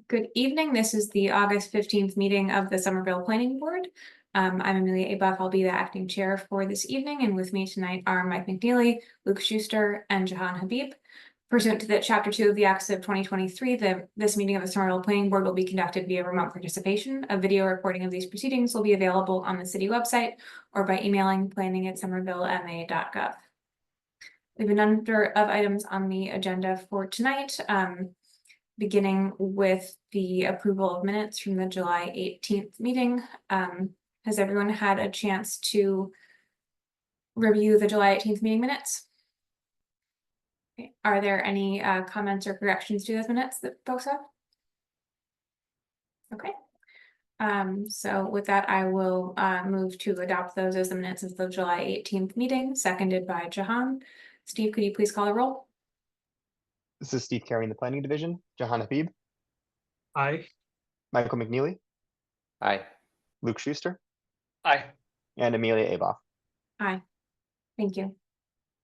Good evening. This is the August 15th meeting of the Somerville Planning Board. I'm Amelia Abuff. I'll be the acting chair for this evening, and with me tonight are Mike McNeely, Luke Schuster, and Jahan Habib. Pursuant to the Chapter 2 of the Acts of 2023, this meeting of the Somerville Planning Board will be conducted via remote participation. A video recording of these proceedings will be available on the city website or by emailing planning@somervillema.gov. We have a number of items on the agenda for tonight. Beginning with the approval of minutes from the July 18th meeting. Has everyone had a chance to review the July 18th meeting minutes? Okay. Are there any comments or corrections to those minutes that folks have? Okay. So with that, I will move to adopt those as the minutes of the July 18th meeting, seconded by Jahan. Steve, could you please call the roll? This is Steve Carey in the Planning Division. Jahan Habib. Aye. Michael McNeely. Aye. Luke Schuster. Aye. And Amelia Abuff. Aye. Thank you. All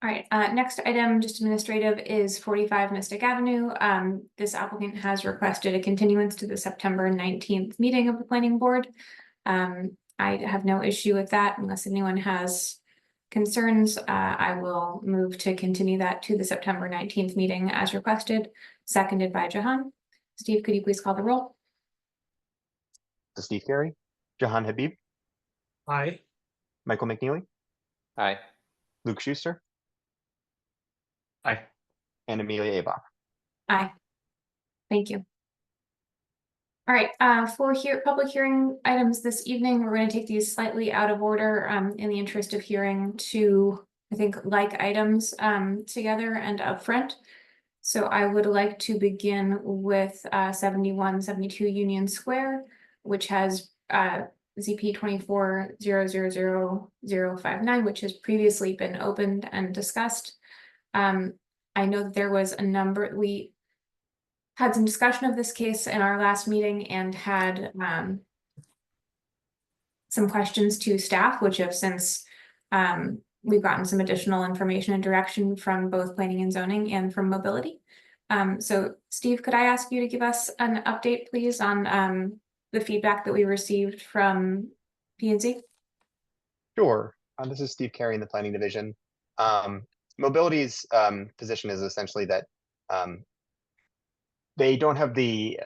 right, next item, just administrative, is 45 Mystic Avenue. This applicant has requested a continuance to the September 19th meeting of the planning board. I have no issue with that unless anyone has concerns. I will move to continue that to the September 19th meeting as requested, seconded by Jahan. Steve, could you please call the roll? This is Steve Carey. Jahan Habib. Aye. Michael McNeely. Aye. Luke Schuster. Aye. And Amelia Abuff. Aye. Thank you. All right, for public hearing items this evening, we're going to take these slightly out of order in the interest of hearing two, I think, like items together and upfront. So I would like to begin with 7172 Union Square, which has ZP 24000059, which has previously been opened and discussed. I know that there was we had some discussion of this case in our last meeting and had some questions to staff, which have since we've gotten some additional information and direction from both planning and zoning and from mobility. So Steve, could I ask you to give us an update, please, on the feedback that we received from P&Z? Sure. This is Steve Carey in the Planning Division. Mobility's position is essentially that they don't have the,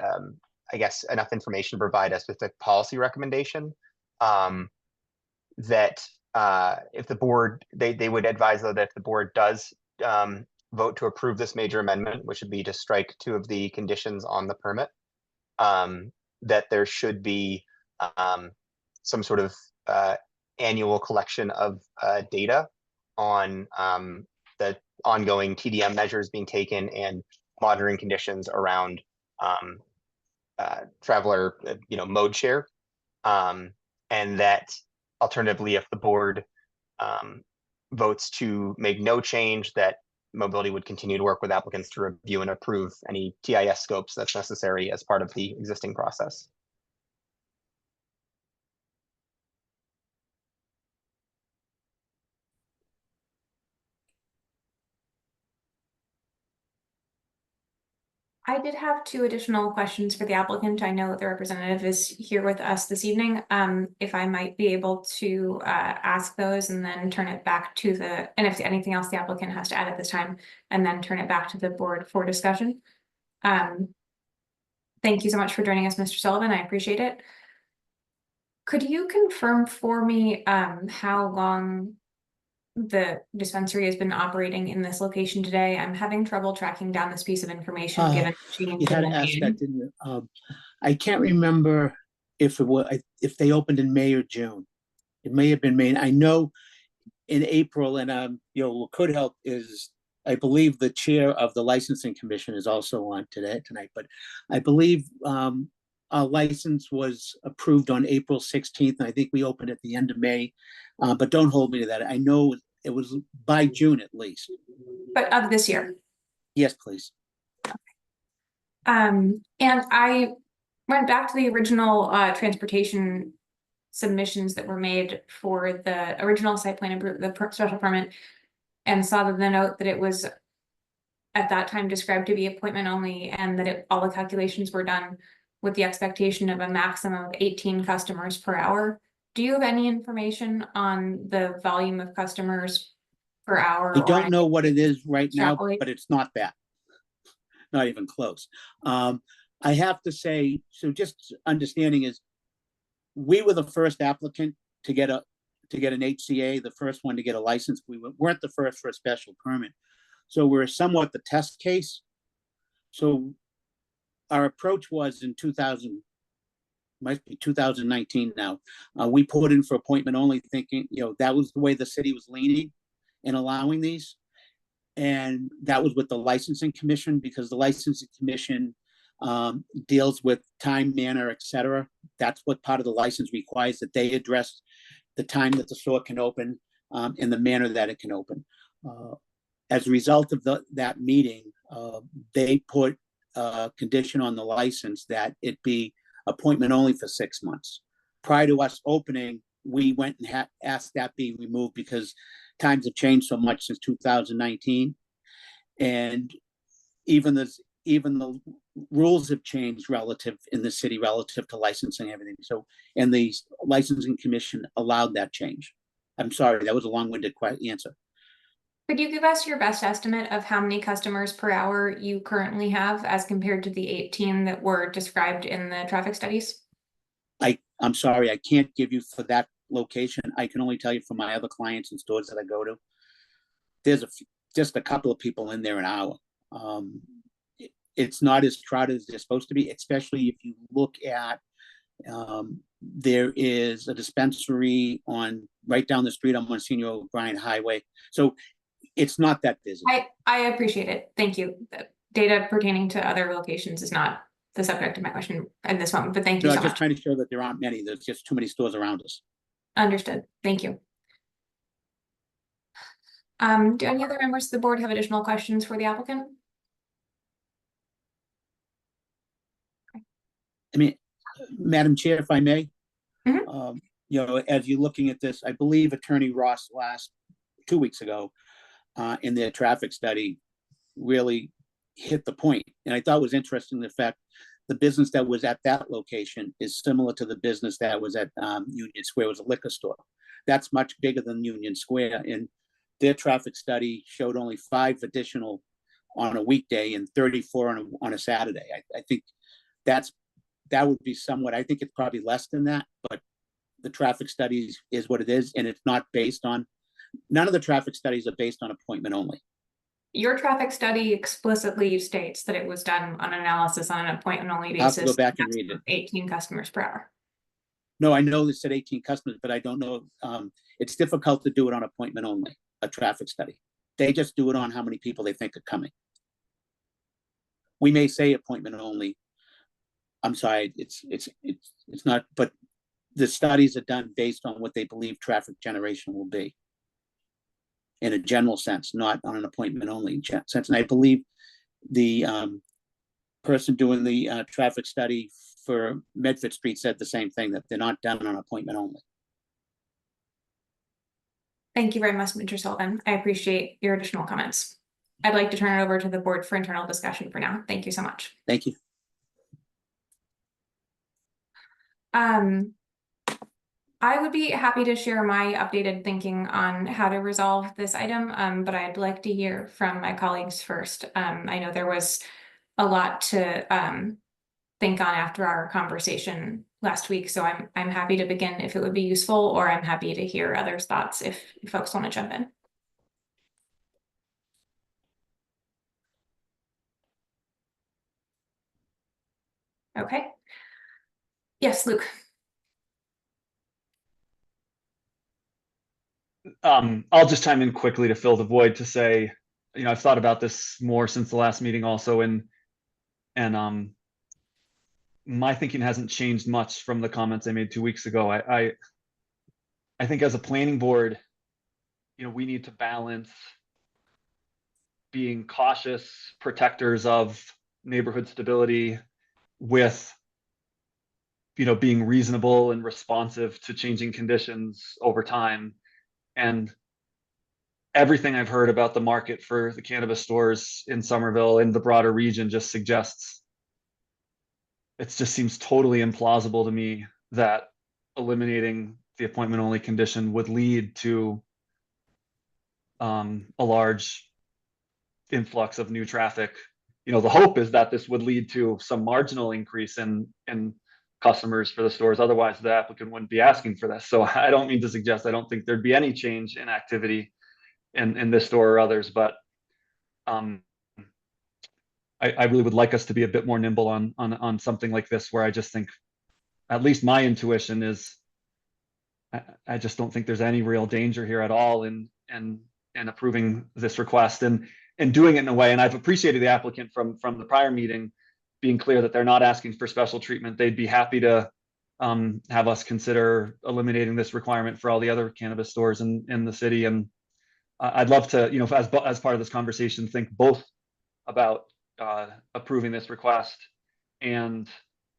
I guess, enough information to provide a specific policy recommendation. That if the board, they would advise, though, that if the board does vote to approve this major amendment, which would be to strike two of the conditions on the permit, that there should be some sort of annual collection of data on the ongoing TDM measures being taken and monitoring conditions around traveler, mode share, and that alternatively, if the board votes to make no change, that mobility would continue to work with applicants to review and approve any TIS scopes that's necessary as part of the existing process. I did have two additional questions for the applicant. I know the representative is here with us this evening. If I might be able to ask those and then turn it back to and if anything else the applicant has to add at this time, and then turn it back to the board for discussion. Thank you so much for joining us, Mr. Sullivan. I appreciate it. Could you confirm for me how long the dispensary has been operating in this location today? I'm having trouble tracking down this piece of information given you had to ask that, didn't you? I can't remember if they opened in May or June. It may have been May. I know in April, and what could help is I believe the chair of the licensing commission is also on tonight, but I believe our license was approved on April 16th, and I think we opened at the end of May, but don't hold me to that. I know it was by June at least. But of this year? Yes, please. Okay. And I went back to the original transportation submissions that were made for the original site plan, the special permit, and saw the note that it was at that time described to be appointment only, and that all the calculations were done with the expectation of a maximum of 18 customers per hour. Do you have any information on the volume of customers per hour? I or don't know what it is right now, extrapolate? but it's not that. Not even close. I have to say, so just understanding is, we were the first applicant to get an HCA, the first one to get a license. We weren't the first for a special permit. So we're somewhat the test case. So our approach was in 2019 now. We put in for appointment only, thinking, that was the way the city was leaning in allowing these. And that was with the licensing commission, because the licensing commission deals with time, manner, etc. That's what part of the license requires, that they address the time that the store can open and the manner that it can open. As a result of that meeting, they put a condition on the license that it be appointment only for 6 months. Prior to us opening, we went and asked that be removed, because times have changed so much since 2019. And even the rules have changed in the city relative to licensing and everything. So, and the licensing commission allowed that change. I'm sorry, that was a long-winded answer. Could you give us your best estimate of how many customers per hour you currently have as compared to the 18 that were described in the traffic studies? I'm sorry, I can't give you for that location. I can only tell you for my other clients and stores that I go to. There's just a couple of people in there an hour. It's not as crowded as they're supposed to be, especially if you look at, there is a dispensary right down the street on Monsignor O'Brien Highway. So it's not that busy. I appreciate it. Thank you. The data pertaining to other locations is not the subject of my question at this moment, but thank you No, so I'm just much. trying to show that there aren't many. There's just too many stores around us. Understood. Thank you. Do any other members of the board have additional questions for the applicant? I mean, Madam Chair, if I may, Mhm. as you're looking at this, I believe Attorney Ross 2 weeks ago in their traffic study really hit the point. And I thought it was interesting the fact the business that was at that location is similar to the business that was at Union Square. It was a liquor store. That's much bigger than Union Square. And their traffic study showed only 5 additional on a weekday and 34 on a Saturday. I think that would be somewhat, I think it's probably less than that, but the traffic studies is what it is. And it's not based on, none of the traffic studies are based on appointment only. Your traffic study explicitly states that it was done on analysis on an appointment only I'll have basis. to go back and read it. 18 customers per hour. No, I know they said 18 customers, but I don't know. It's difficult to do it on appointment only, a traffic study. They just do it on how many people they think are coming. We may say appointment only. I'm sorry, it's not, but the studies are done based on what they believe traffic generation will be. In a general sense, not on an appointment only sense. And I believe the person doing the traffic study for Medford Street said the same thing, that they're not done on appointment only. Thank you very much, Mr. Sullivan. I appreciate your additional comments. I'd like to turn it over to the board for internal discussion for now. Thank you so much. Thank you. I would be happy to share my updated thinking on how to resolve this item, but I'd like to hear from my colleagues first. I know there was a lot to think on after our conversation last week, so I'm happy to begin if it would be useful, or I'm happy to hear others' thoughts if folks want to jump in. Okay. Yes, Luke. I'll just chime in quickly to fill the void to say, I've thought about this more since the last meeting also, and my thinking hasn't changed much from the comments I made 2 weeks ago. I think as a planning board, we need to balance being cautious protectors of neighborhood stability with being reasonable and responsive to changing conditions over time. And everything I've heard about the market for the cannabis stores in Somerville and the broader region just suggests it just seems totally implausible to me that eliminating the appointment only condition would lead to a large influx of new traffic. You know, the hope is that this would lead to some marginal increase in customers for the stores. Otherwise, the applicant wouldn't be asking for this. So I don't mean to suggest I don't think there'd be any change in activity in this store or others, but I really would like us to be a bit more nimble on something like this, where I just think, at least my intuition is, I just don't think there's any real danger here at all in approving this request and doing it in a way. And I've appreciated the applicant from the prior meeting being clear that they're not asking for special treatment. They'd be happy to have us consider eliminating this requirement for all the other cannabis stores in the city. And I'd love to, you know, as part of this conversation, think both about approving this request and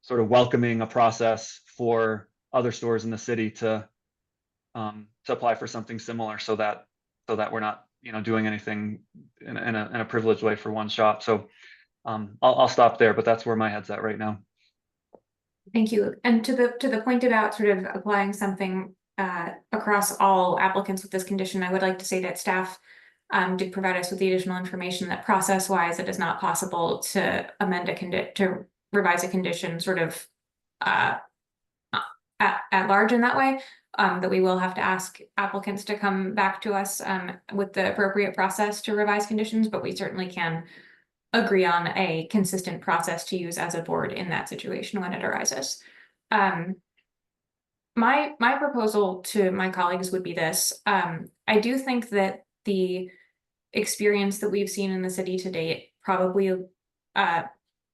sort of welcoming a process for other stores in the city to apply for something similar, so that we're not, you know, doing anything in a privileged way for one shop. So I'll stop there, but that's where my head's at right now. Thank you. And to the point about sort of applying something across all applicants with this condition, I would like to say that staff did provide us with the additional information that process-wise, it is not possible to amend to revise a condition sort of at large in that way. That we will have to ask applicants to come back to us with the appropriate process to revise conditions, but we certainly can agree on a consistent process to use as a board in that situation when it arises. My proposal to my colleagues would be this. I do think that the experience that we've seen in the city to date probably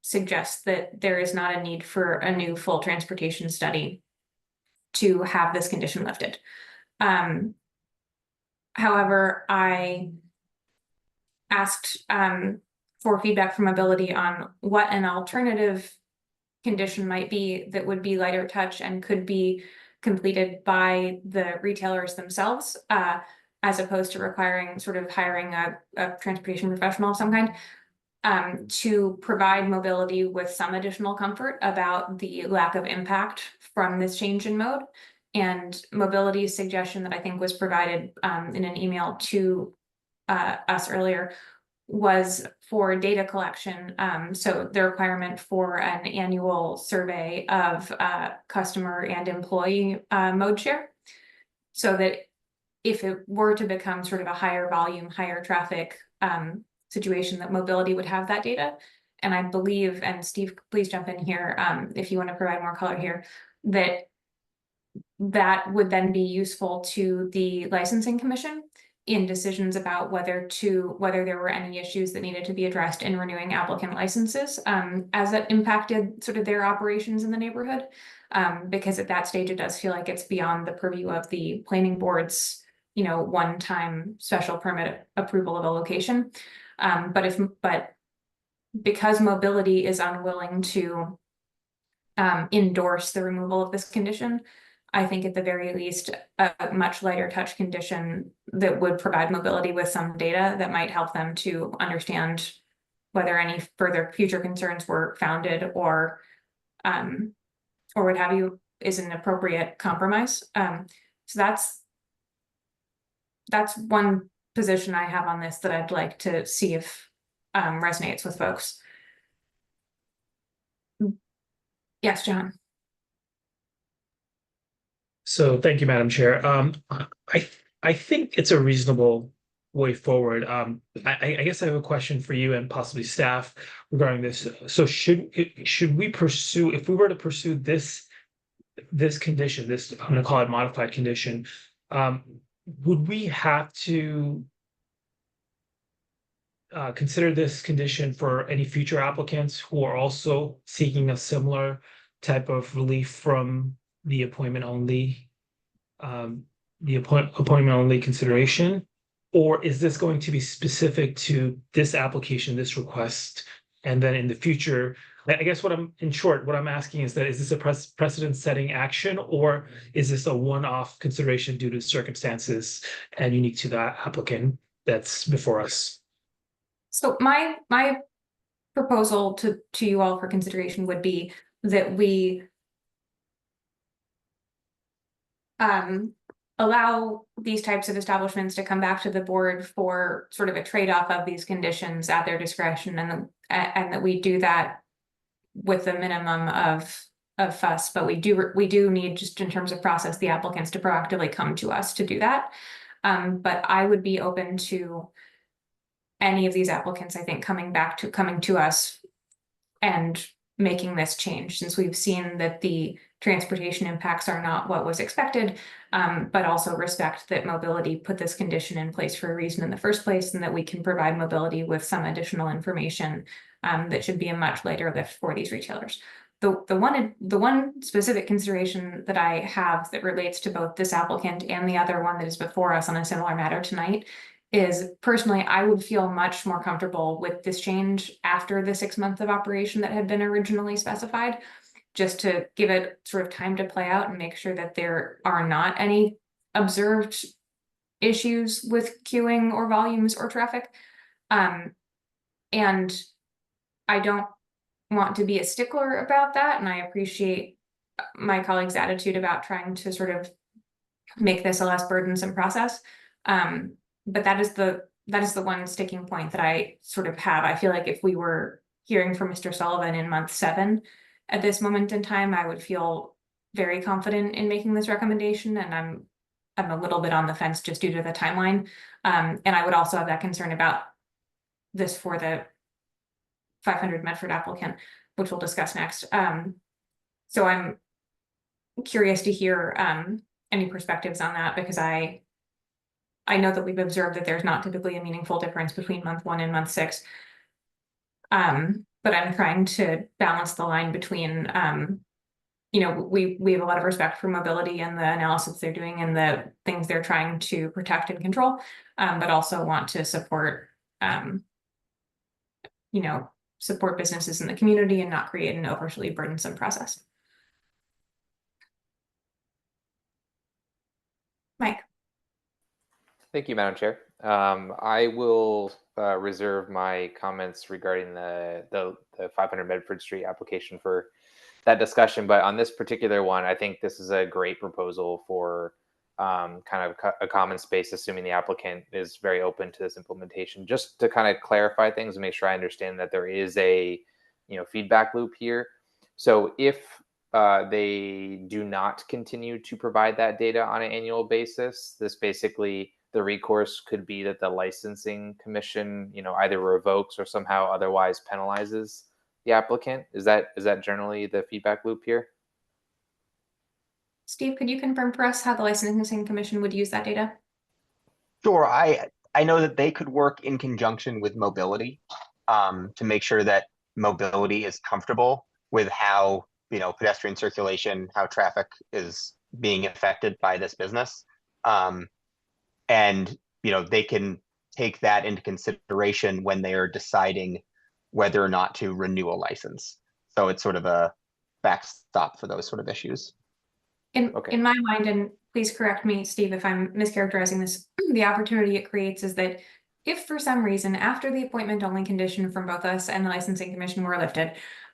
suggests that there is not a need for a new full transportation study to have this condition lifted. However, I asked for feedback from Mobility on what an alternative condition might be that would be lighter touch and could be completed by the retailers themselves, as opposed to requiring sort of hiring a transportation professional of some kind, to provide Mobility with some additional comfort about the lack of impact from this change in mode. And Mobility's suggestion that I think was provided in an email to us earlier was for data collection. So the requirement for an annual survey of customer and employee mode share, so that if it were to become sort of a higher volume, higher traffic situation, that Mobility would have that data. And I believe, and Steve, please jump in here if you want to provide more color here, that would then be useful to the licensing commission in decisions about whether there were any issues that needed to be addressed in renewing applicant licenses as it impacted sort of their operations in the neighborhood. Because at that stage, it does feel like it's beyond the purview of the planning board's, you know, one-time special permit approval of a location. But because Mobility is unwilling to endorse the removal of this condition, I think at the very least, a much lighter touch condition that would provide Mobility with some data that might help them to understand whether any further future concerns were founded or what have you, is an appropriate compromise. So that's one position I have on this that I'd like to see if resonates with folks. Yes, John. So thank you, Madam Chair. I think it's a reasonable way forward. I guess I have a question for you and possibly staff regarding this. So should we pursue, if we were to pursue this condition, this, I'm going to call it modified condition, would we have to consider this condition for any future applicants who are also seeking a similar type of relief from the appointment only consideration? Or is this going to be specific to this application, this request, and then in the future? I guess what I'm asking is that, is this a precedent-setting action, or is this a one-off consideration due to circumstances and unique to that applicant? that's before us. So my proposal to you all for consideration would be that we allow these types of establishments to come back to the board for sort of a trade-off of these conditions at their discretion, and that we do that with a minimum of fuss, but we do need, just in terms of process, the applicants to proactively come to us to do that. But I would be open to any of these applicants, I think, coming to us and making this change, since we've seen that the transportation impacts are not what was expected, but also respect that mobility put this condition in place for a reason in the first place, and that we can provide mobility with some additional information that should be a much lighter lift for these retailers. The one specific consideration that I have that relates to both this applicant and the other one that is before us on a similar matter tonight is, personally, I would feel much more comfortable with this change after the 6 months of operation that had been originally specified, just to give it sort of time to play out and make sure that there are not any observed issues with queuing or volumes or traffic. And I don't want to be a stickler about that, and I appreciate my colleague's attitude about trying to sort of make this a less burdensome process. But that is the one sticking point that I sort of have. I feel like if we were hearing from Mr. Sullivan in month 7 at this moment in time, I would feel very confident in making this recommendation, and I'm a little bit on the fence just due to the timeline. And I would also have that concern about this for the 500 Medford applicant, which we'll discuss next. So I'm curious to hear any perspectives on that, because I know that we've observed that there's not typically a meaningful difference between month 1 and month 6. But I'm trying to balance the line between, we have a lot of respect for mobility and the analysis they're doing and the things they're trying to protect and control, but also want to support, support businesses in the community and not create an overly burdensome process. Mike. Thank you, Madam Chair. I will reserve my comments regarding the 500 Medford Street application for that discussion. But on this particular one, I think this is a great proposal for kind of a common space, assuming the applicant is very open to this implementation. Just to kind of clarify things and make sure I understand that there is a feedback loop here. So if they do not continue to provide that data on an annual basis, this basically, the recourse could be that the licensing commission, either revokes or somehow otherwise penalizes the applicant. Is that generally the feedback loop here? Steve, could you confirm for us how the licensing commission would use that data? Sure. I know that they could work in conjunction with mobility to make sure that mobility is comfortable with how pedestrian circulation, how traffic is being affected by this business. And they can take that into consideration when they are deciding whether or not to renew a license. So it's sort of a backstop for those sort of issues. In my mind, and please correct me, Steve, if I'm mischaracterizing this, the opportunity it creates is that if for some reason, after the appointment only condition from both us and the licensing commission were lifted,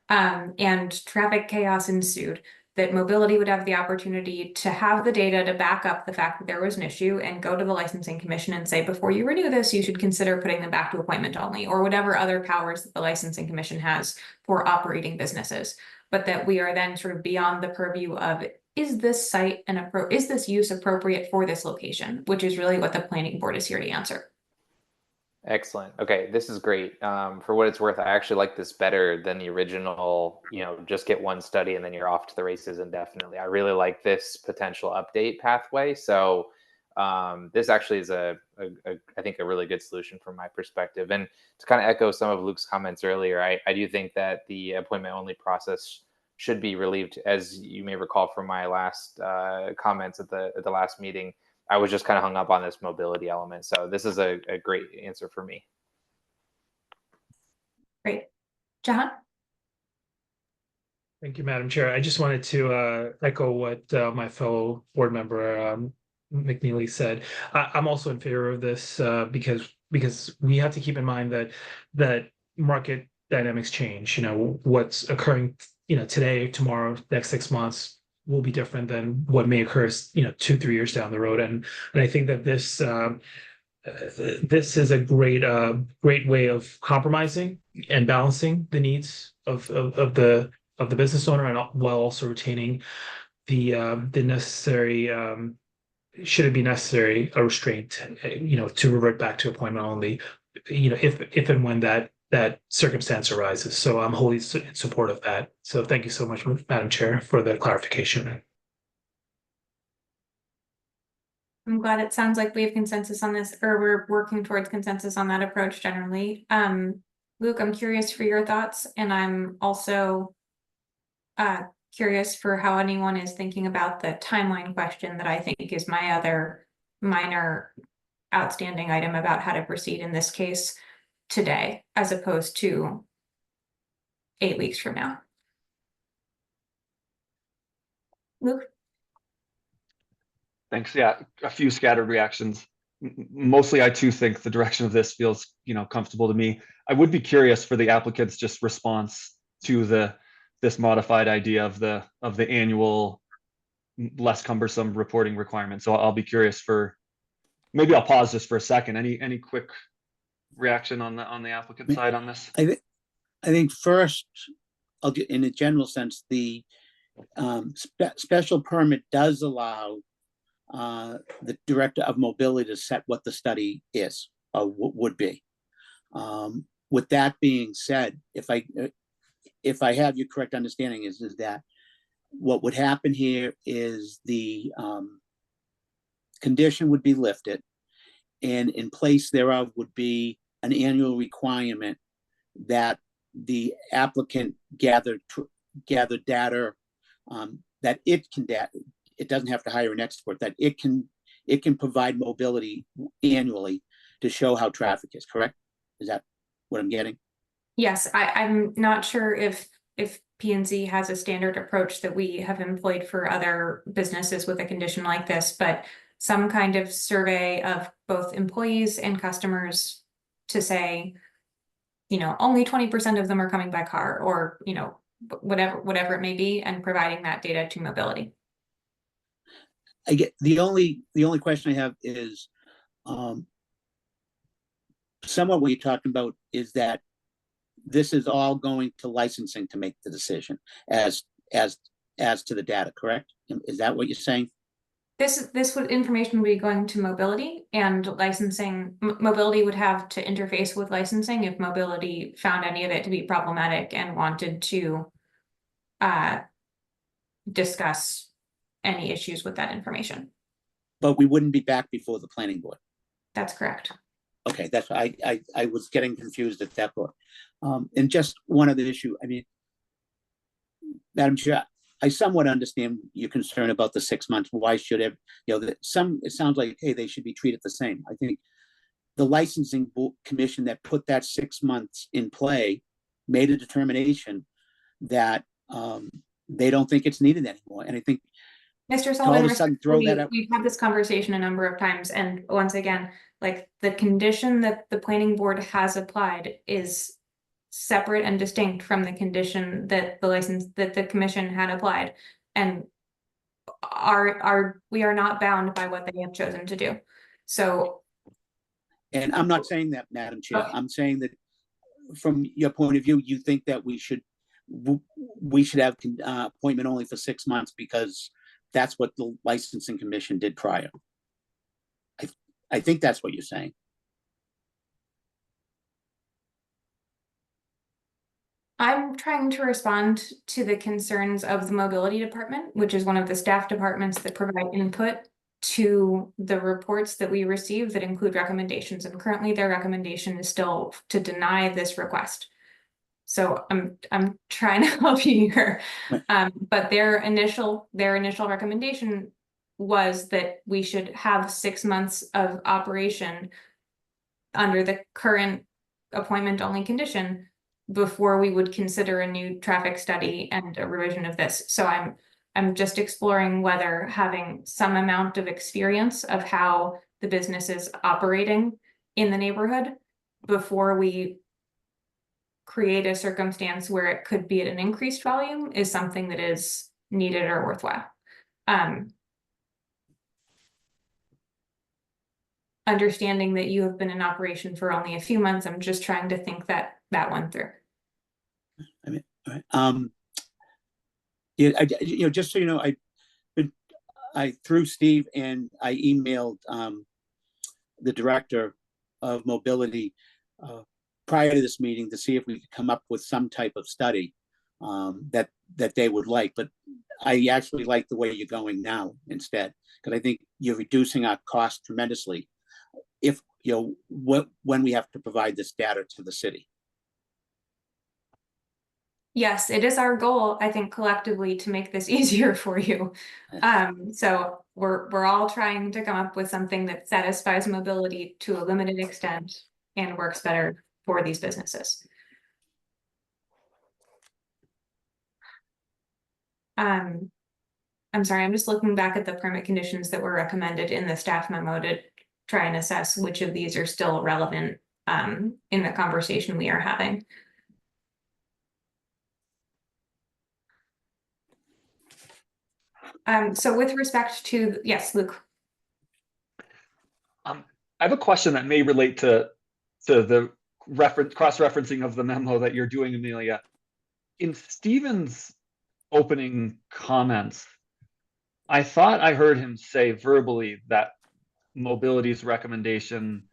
and traffic chaos ensued, that mobility would have the opportunity to have the data to back up the fact that there was an issue and go to the licensing commission and say, before you renew this, you should consider putting them back to appointment only, or whatever other powers that the licensing commission has for operating businesses. But that we are then sort of beyond the purview of, is this site is this use appropriate for this location, which is really what the planning board is here to answer. Excellent. Okay, this is great. For what it's worth, I actually like this better than the original, just get one study and then you're off to the races indefinitely. I really like this potential update pathway. So this actually is I think a really good solution from my perspective. And to kind of echo some of Luke's comments earlier, I do think that the appointment only process should be relieved. As you may recall from my last comments at the last meeting, I was just kind of hung up on this mobility element. So this is a great answer for me. Great. Jahan? Thank you, Madam Chair. I just wanted to echo what my fellow board member McNeely said. I'm also in favor of this because because we have to keep in mind that market dynamics change. You know, what's occurring, you know, today, tomorrow, next 6 months will be different than what may occur, you know, 2-3 years down the road. And I think that this is a great way of compromising and balancing the needs of the business owner, and while also retaining the necessary, should it be necessary, a restraint, you know, to revert back to appointment only, you know, if and when that circumstance arises. So I'm wholly in support of that. So thank you so much, Madam Chair, for the clarification. I'm glad it sounds like we have consensus on this, or we're working towards consensus on that approach generally. Luke, I'm curious for your thoughts, and I'm also curious for how anyone is thinking about the timeline question that I think is my other minor outstanding item about how to proceed in this case today, as opposed to 8 weeks from now. Luke? Thanks. Yeah, a few scattered reactions. Mostly, I too think the direction of this feels, you know, comfortable to me. I would be curious for the applicant's just response to this modified idea of the annual less cumbersome reporting requirement. So I'll be curious for, maybe I'll pause just for a second. Any quick reaction on the applicant side on this? I think first, I'll get in a general sense, the special permit does allow the director of mobility to set what the study is or would be. With that being said, if I have your correct understanding is that what would happen here is the condition would be lifted, and in place thereof would be an annual requirement that the applicant gather data, that it doesn't have to hire an expert, that it can provide mobility annually to show how traffic is, correct? Is that what I'm getting? Yes, I'm not sure if P&Z has a standard approach that we have employed for other businesses with a condition like this, but some kind of survey of both employees and customers to say, you know, only 20% of them are coming by car, or, you know, whatever it may be, and providing that data to mobility. I get the only question I have is somewhat what you're talking about is that this is all going to licensing to make the decision as to the data, correct? Is that what you're saying? This information would be going to mobility, and licensing. Mobility would have to interface with licensing if mobility found any of it to be problematic and wanted to discuss any issues with that information. But we wouldn't be back before the planning board. That's correct. Okay, that's I was getting confused at that point. And just one other issue. I mean, Madam Chair, I somewhat understand your concern about the 6 months. Why should it, you know, it sounds like, hey, they should be treated the same. I think the licensing commission that put that 6 months in play made a determination that they don't think it's needed anymore. And I think Mr. all of a Sullivan, sudden throw that up. we've had this conversation a number of times, and once again, like, the condition that the planning board has applied is separate and distinct from the condition that the commission had applied, and we are not bound by what they have chosen to do. So, And I'm not saying that, Madam Chair. Okay. I'm saying that from your point of view, you think that we should have appointment only for 6 months because that's what the licensing commission did prior. I think that's what you're saying. I'm trying to respond to the concerns of the mobility department, which is one of the staff departments that provide input to the reports that we receive that include recommendations. And currently their recommendation is still to deny this request. So I'm trying to help you here. But their initial recommendation was that we should have 6 months of operation under the current appointment only condition before we would consider a new traffic study and a revision of this. So I'm just exploring whether having some amount of experience of how the business is operating in the neighborhood before we create a circumstance where it could be at an increased volume is something that is needed or worthwhile. Understanding that you have been in operation for only a few months, I'm just trying to think that one through. All right. Yeah, just so you know, I through Steve and I emailed the director of mobility prior to this meeting to see if we could come up with some type of study that they would like. But I actually like the way you're going now instead, because I think you're reducing our cost tremendously if, when we have to provide this data to the city. Yes, it is our goal, I think, collectively to make this easier for you. So we're all trying to come up with something that satisfies mobility to a limited extent and works better for these businesses. I'm sorry, I'm just looking back at the permit conditions that were recommended in the staff memo to try and assess which of these are still relevant in the conversation we are having. So with respect to, yes, Luke. I have a question that may relate to the cross-referencing of the memo that you're doing, Amelia. In Stephen's opening comments, I thought I heard him say verbally that mobility's recommendation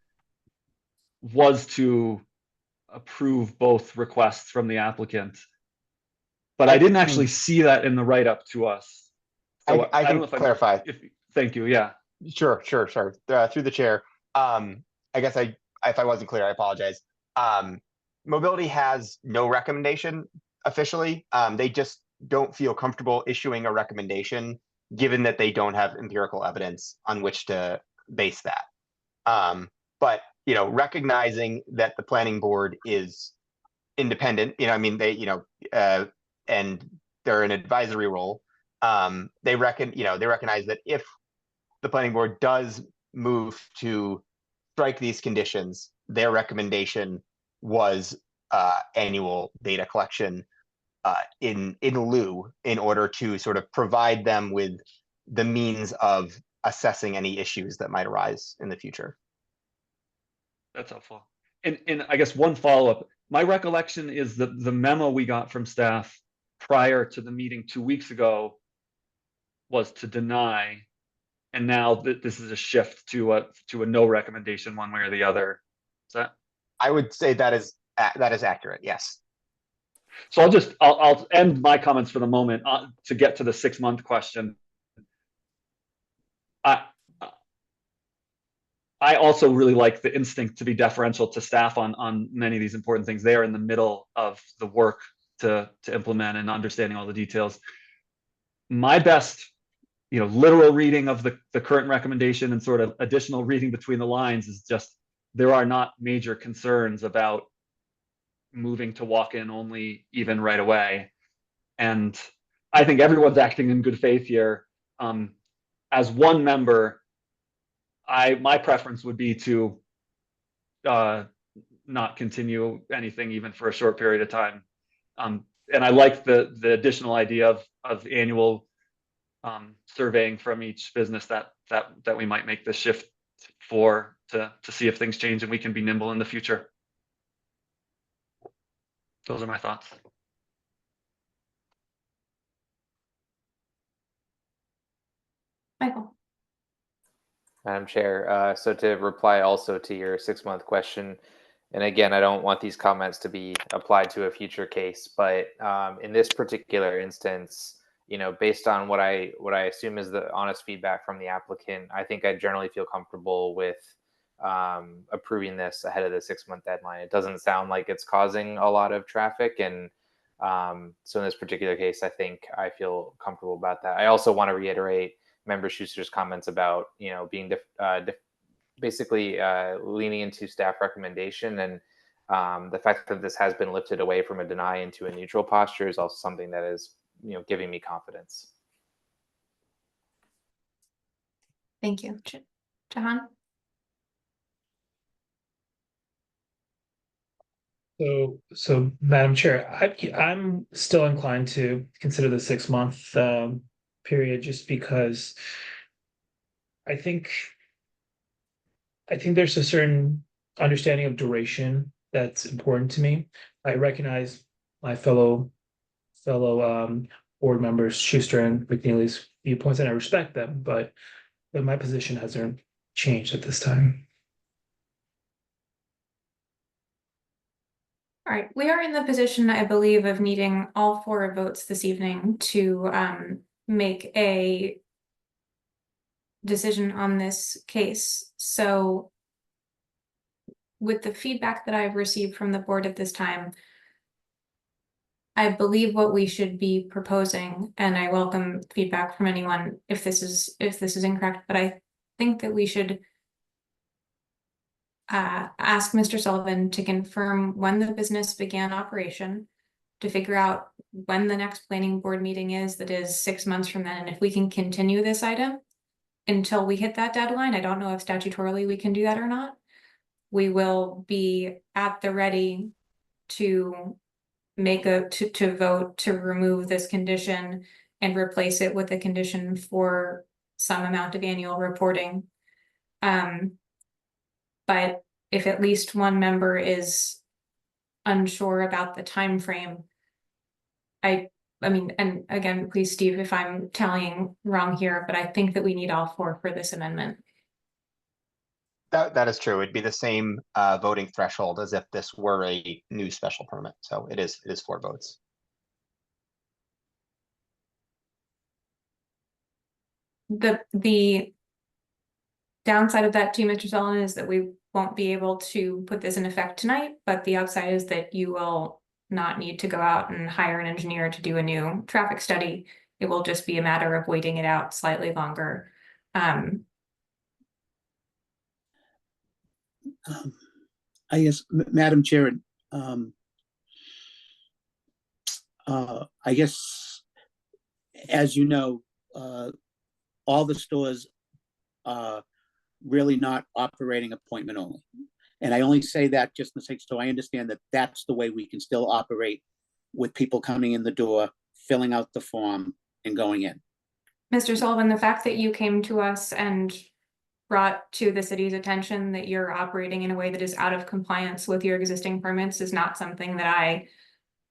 was to approve both requests from the applicant, but I didn't actually see that in the write-up to us. So I don't can know if I'm- clarify. Thank you. Yeah. Sure. Through the chair. I guess if I wasn't clear, I apologize. Mobility has no recommendation officially. They just don't feel comfortable issuing a recommendation, given that they don't have empirical evidence on which to base that. But recognizing that the planning board is independent, I mean, they, and they're an advisory role. They recognize that if the planning board does move to strike these conditions, their recommendation was annual data collection in lieu, in order to sort of provide them with the means of assessing any issues that might arise in the future. That's helpful. And I guess one follow-up, my recollection is that the memo we got from staff prior to the meeting 2 weeks ago was to deny, and now this is a shift to a no recommendation one way or the other. Is that? I would say that is accurate. Yes. So I'll end my comments for the moment to get to the 6-month question. I also really like the instinct to be deferential to staff on many of these important things. They are in the middle of the work to implement and understanding all the details. My best, literal reading of the current recommendation and sort of additional reading between the lines is just there are not major concerns about moving to walk-in only even right away. And I think everyone's acting in good faith here. As one member, my preference would be to not continue anything even for a short period of time. And I like the additional idea of annual surveying from each business that we might make this shift to see if things change and we can be nimble in the future. Those are my thoughts. Michael. Madam Chair, so to reply also to your 6-month question, and again, I don't want these comments to be applied to a future case, but in this particular instance, based on what I assume is the honest feedback from the applicant, I think I generally feel comfortable with approving this ahead of the 6-month deadline. It doesn't sound like it's causing a lot of traffic, and so in this particular case, I think I feel comfortable about that. I also want to reiterate Member Schuster's comments about being basically leaning into staff recommendation, and the fact that this has been lifted away from a deny into a neutral posture is also something that is giving me confidence. Thank you. Jahan? So Madam Chair, I'm still inclined to consider the 6 month period just because I think there's a certain understanding of duration that's important to me. I recognize my fellow board members Schuster and McNeely's viewpoints, and I respect them, but my position hasn't changed at this time. All right, we are in the position, I believe, of needing all 4 votes this evening to make a decision on this case. So with the feedback that I've received from the board at this time, I believe what we should be proposing, and I welcome feedback from anyone if this is incorrect, but I think that we should ask Mr. Sullivan to confirm when the business began operation, to figure out when the next planning board meeting is, that is 6 months from then, and if we can continue this item until we hit that deadline. I don't know if statutorily we can do that or not. We will be at the ready to to vote to remove this condition and replace it with a condition for some amount of annual reporting. But if at least one member is unsure about the time frame, I mean, and again, please, Steve, if I'm tallying wrong here, but I think that we need all 4 for this amendment. That is true. It'd be the same voting threshold as if this were a new special permit. So it is 4 votes. The downside of that too, Mr. Sullivan, is that we won't be able to put this in effect tonight, but the upside is that you will not need to go out and hire an engineer to do a new traffic study. It will just be a matter of waiting it out slightly longer. I guess, Madam Chair, I guess, as you know, all the stores are really not operating appointment only. And I only say that just in the sake, so I understand that that's the way we can still operate with people coming in the door, filling out the form and going in. Mr. Sullivan, the fact that you came to us and brought to the city's attention that you're operating in a way that is out of compliance with your existing permits is not something that I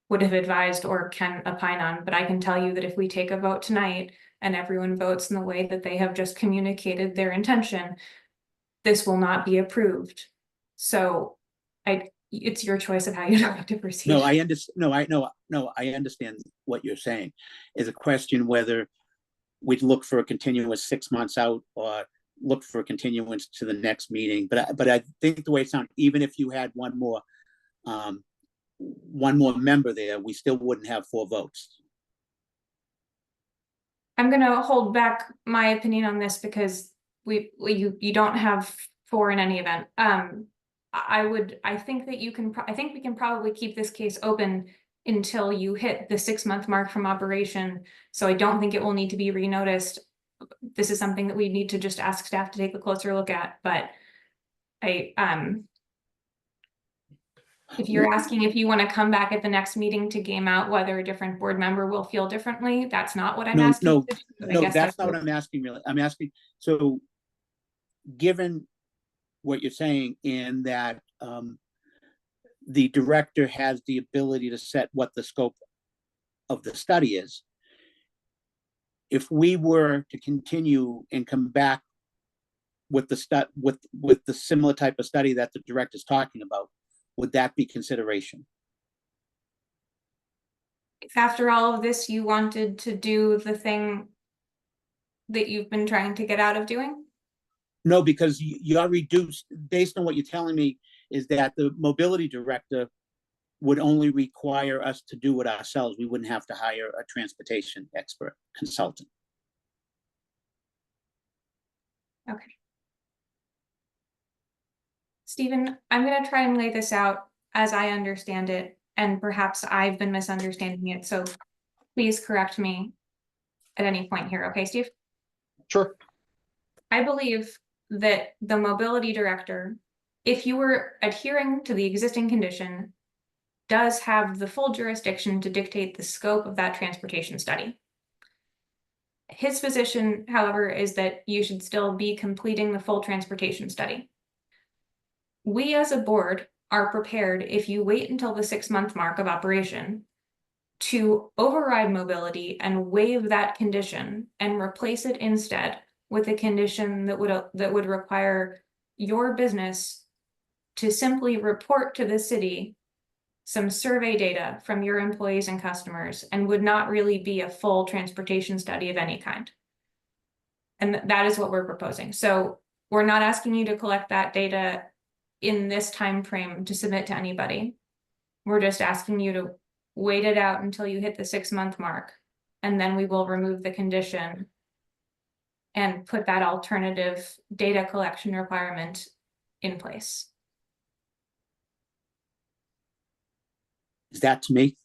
would have advised or can opine on, but I can tell you that if we take a vote tonight and everyone votes in the way that they have just communicated their intention, this will not be approved. So it's your choice of how you'd like to proceed. No, I understand. No, I understand what you're saying. Is a question whether we'd look for a continuous 6 months out or look for a continuance to the next meeting. But I think the way it sounds, even if you had one more member there, we still wouldn't have 4 votes. I'm going to hold back my opinion on this because you don't have 4 in any event. I think that you can, I think we can probably keep this case open until you hit the 6 month mark from operation. So I don't think it will need to be renoticed. This is something that we need to just ask staff to take a closer look at, but if you're asking if you want to come back at the next meeting to game out whether a different board member will feel differently, that's not what I'm asking. No, that's not what I'm asking really. I'm asking, so given what you're saying in that the director has the ability to set what the scope of the study is, if we were to continue and come back with the with the similar type of study that the director is talking about, would that be consideration? If after all of this you wanted to do the thing that you've been trying to get out of doing? No, because you're reduced, based on what you're telling me, is that the mobility director would only require us to do it ourselves. We wouldn't have to hire a transportation expert consultant. Okay. Stephen, I'm going to try and lay this out as I understand it, and perhaps I've been misunderstanding it. So please correct me at any point here. Okay, Steve? Sure. I believe that the mobility director, if you were adhering to the existing condition, does have the full jurisdiction to dictate the scope of that transportation study. His position, however, is that you should still be completing the full transportation study. We as a board are prepared, if you wait until the 6-month mark of operation, to override mobility and waive that condition and replace it instead with a condition that would require your business to simply report to the city some survey data from your employees and customers, and would not really be a full transportation study of any kind. And that is what we're proposing. So we're not asking you to collect that data in this time frame to submit to anybody. We're just asking you to wait it out until you hit the 6-month mark, and then we will remove the condition and put that alternative data collection requirement in place. Is that to me?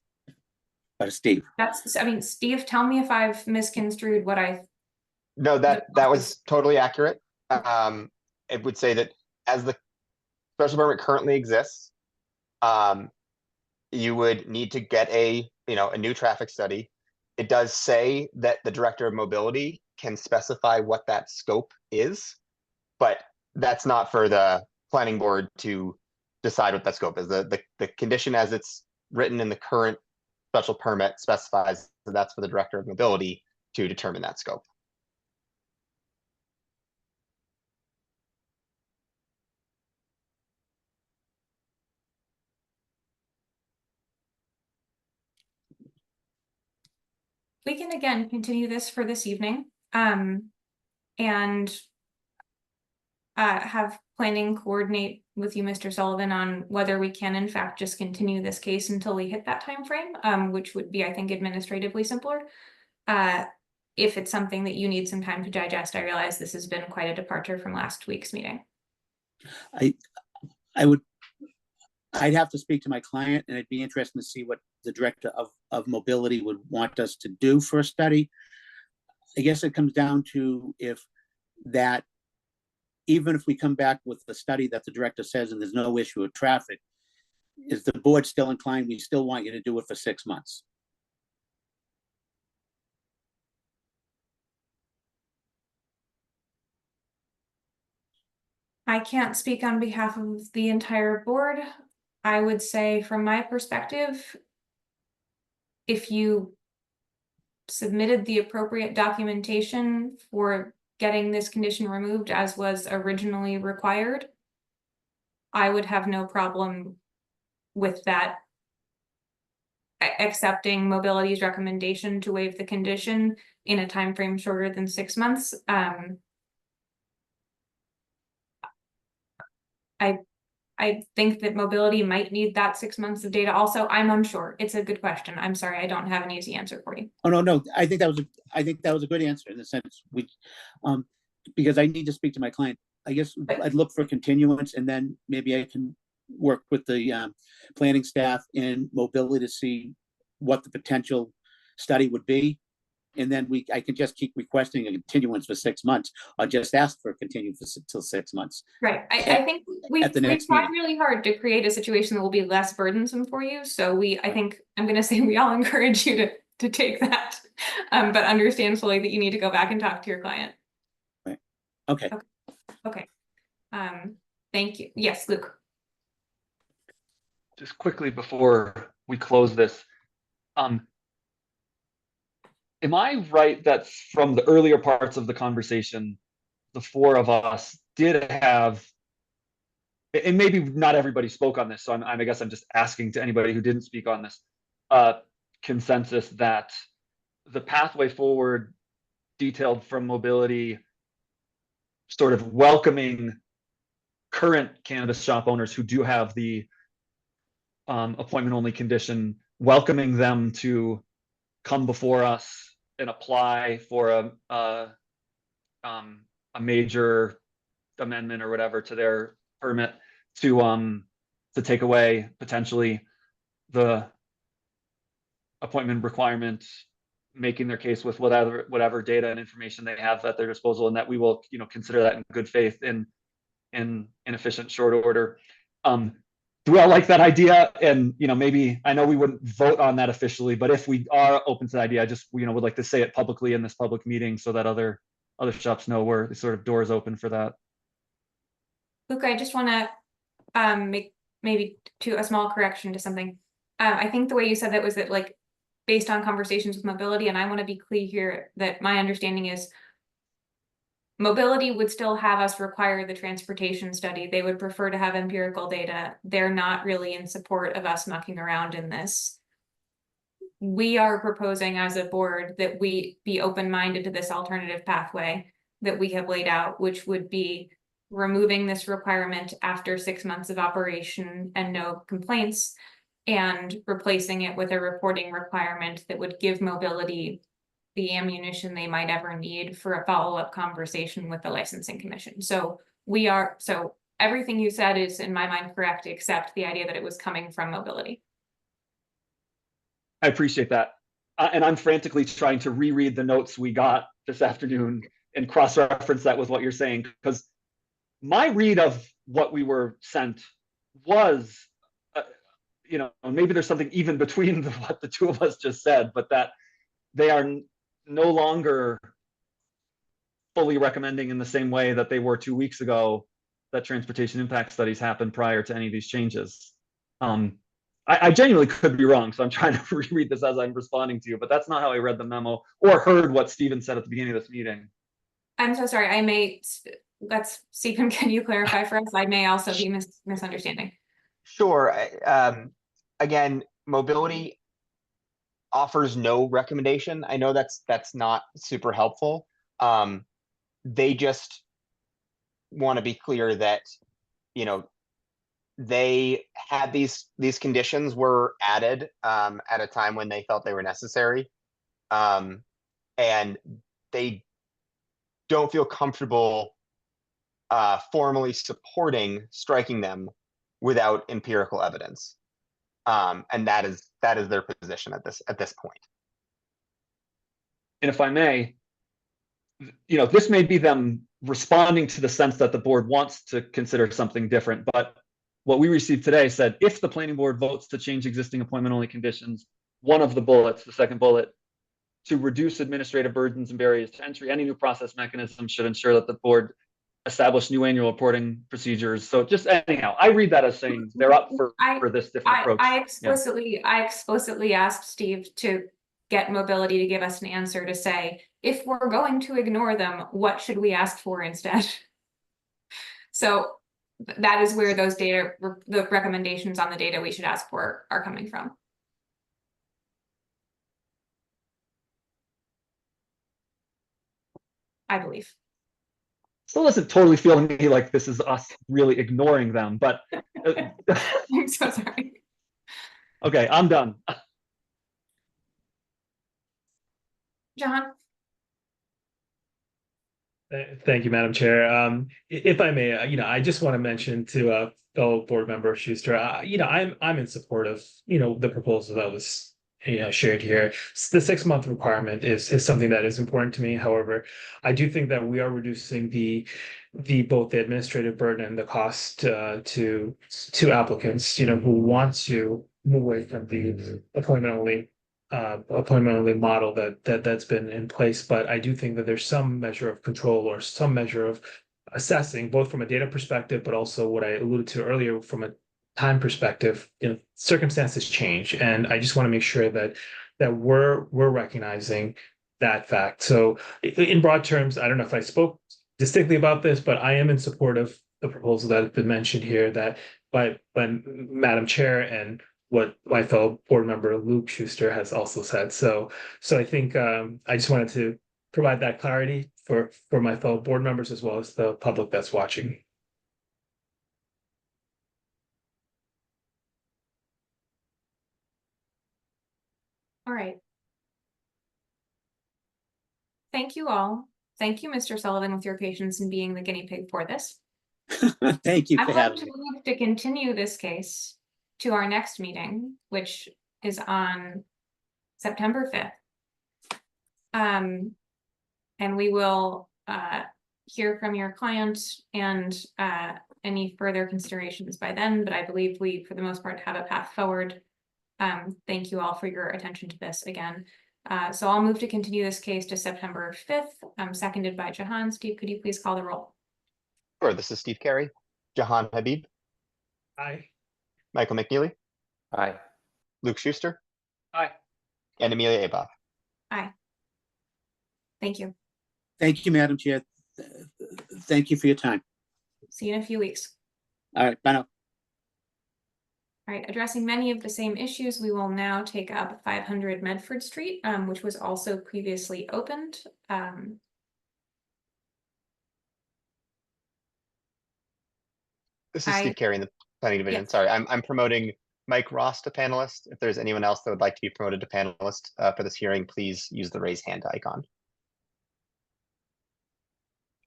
Or to Steve? That's, I mean, Steve, tell me if I've misconstrued what I. No, that was totally accurate. It would say that as the special permit currently exists, you would need to get a new traffic study. It does say that the director of mobility can specify what that scope is, but that's not for the planning board to decide what that scope is. The condition as it's written in the current special permit specifies that that's for the director of mobility to determine that scope. We can again continue this for this evening, and have planning coordinate with you, Mr. Sullivan, on whether we can in fact just continue this case until we hit that time frame, which would be, I think, administratively simpler. If it's something that you need some time to digest, I realize this has been quite a departure from last week's meeting. I'd have to speak to my client, and it'd be interesting to see what the director of mobility would want us to do for a study. I guess it comes down to even if we come back with the study that the director says and there's no issue of traffic, is the board still inclined? We still want you to do it for 6 months. I can't speak on behalf of the entire board. I would say from my perspective, if you submitted the appropriate documentation for getting this condition removed as was originally required, I would have no problem with that, accepting mobility's recommendation to waive the condition in a time frame shorter than 6 months. I think that mobility might need that 6 months of data also. I'm unsure. It's a good question. I'm sorry, I don't have an easy answer for you. Oh, no, I think that was a good answer in the sense because I need to speak to my client. I guess I'd look for continuance, and then maybe I can work with the planning staff and mobility to see what the potential study would be. And then I can just keep requesting a continuance for 6 months, or just ask for a continuance till 6 months. Right. I think we've next tried meeting. really hard to create a situation that will be less burdensome for you. So I think I'm going to say we all encourage you to take that, but understand fully that you need to go back and talk to your client. Right. Okay. Okay. Thank you. Yes, Luke. Just quickly before we close this, am I right that from the earlier parts of the conversation, the four of us did have, and maybe not everybody spoke on this, so I guess I'm just asking to anybody who didn't speak on this, consensus that the pathway forward detailed from mobility, sort of welcoming current cannabis shop owners who do have the appointment only condition, welcoming them to come before us and apply for a major amendment or whatever to their permit to take away potentially the appointment requirement, making their case with whatever data and information they have at their disposal, and that we will consider that in good faith in efficient short order. do we all like that idea? And, maybe, I know we wouldn't vote on that officially, but if we are open to the idea, I just, would like to say it publicly in this public meeting so that other shops know where the sort of door is open for that. Luke, I just want to make maybe a small correction to something. I think the way you said that was that like based on conversations with mobility, and I want to be clear here that my understanding is mobility would still have us require the transportation study. They would prefer to have empirical data. They're not really in support of us mucking around in this. We are proposing as a board that we be open-minded to this alternative pathway that we have laid out, which would be removing this requirement after 6 months of operation and no complaints, and replacing it with a reporting requirement that would give mobility the ammunition they might ever need for a follow-up conversation with the licensing commission. So everything you said is in my mind correct, except the idea that it was coming from mobility. I appreciate that. And I'm frantically trying to reread the notes we got this afternoon and cross-reference that with what you're saying, because my read of what we were sent was, maybe there's something even between what the two of us just said, but that they are no longer fully recommending in the same way that they were 2 weeks ago that transportation impact studies happen prior to any of these changes. I genuinely could be wrong, so I'm trying to reread this as I'm responding to you, but that's not how I read the memo or heard what Stephen said at the beginning of this meeting. I'm so sorry. Stephen, can you clarify for us? I may also be misunderstanding. Sure. Again, mobility offers no recommendation. I know that's not super helpful. They just want to be clear that, they had these conditions were added at a time when they felt they were necessary. And they don't feel comfortable formally supporting striking them without empirical evidence. And that is their position at this point. And if I may, this may be them responding to the sense that the board wants to consider something different, but what we received today said, if the planning board votes to change existing appointment only conditions, one of the bullets, the second bullet, to reduce administrative burdens and barriers to entry, any new process mechanism should ensure that the board establish new annual reporting procedures. So just anyhow, I read that as saying they're up for this different approach. I explicitly asked Steve to get mobility to give us an answer to say, if we're going to ignore them, what should we ask for instead? So that is where those data, the recommendations on the data we should ask for are coming from. I believe. Still doesn't totally feel to me like this is us really ignoring them, but I'm so sorry. Okay, I'm done. John? Thank you, Madam Chair. If I may, I just want to mention to fellow board member Schuster, I'm in support of, the proposal that was shared here. The 6-month requirement is something that is important to me. However, I do think that we are reducing both the administrative burden and the cost to applicants, who want to move away from the appointment only model that's been in place. But I do think that there's some measure of control or some measure of assessing, both from a data perspective, but also what I alluded to earlier from a time perspective. Circumstances change, and I just want to make sure that we're recognizing that fact. So in broad terms, I don't know if I spoke distinctly about this, but I am in support of the proposal that has been mentioned here, that by Madam Chair and what my fellow board member Luke Schuster has also said. So I think I just wanted to provide that clarity for my fellow board members as well as the public that's watching. All right. Thank you all. Thank you, Mr. Sullivan, with your patience in being the guinea pig for this. Thank you I'm for going having to me. move to continue this case to our next meeting, which is on September 5th. And we will hear from your client and any further considerations by then, but I believe we, for the most part, have a path forward. Thank you all for your attention to this again. So I'll move to continue this case to September 5th, seconded by Jahan. Steve, could you please call the roll? Sure, this is Steve Carey, Jahan Habib, Aye. Michael McNeely, Aye. Luke Schuster, Aye. and Amelia Abach. Aye. Thank you. Thank you, Madam Chair. Thank you for your time. See you in a few weeks. All right, bye now. All right, addressing many of the same issues, we will now take up 500 Medford Street, which was also previously opened. This is Steve Carey in the planning division. Yes. Sorry, I'm promoting Mike Ross to panelist. If there's anyone else that would like to be promoted to panelist for this hearing, please use the raise hand icon.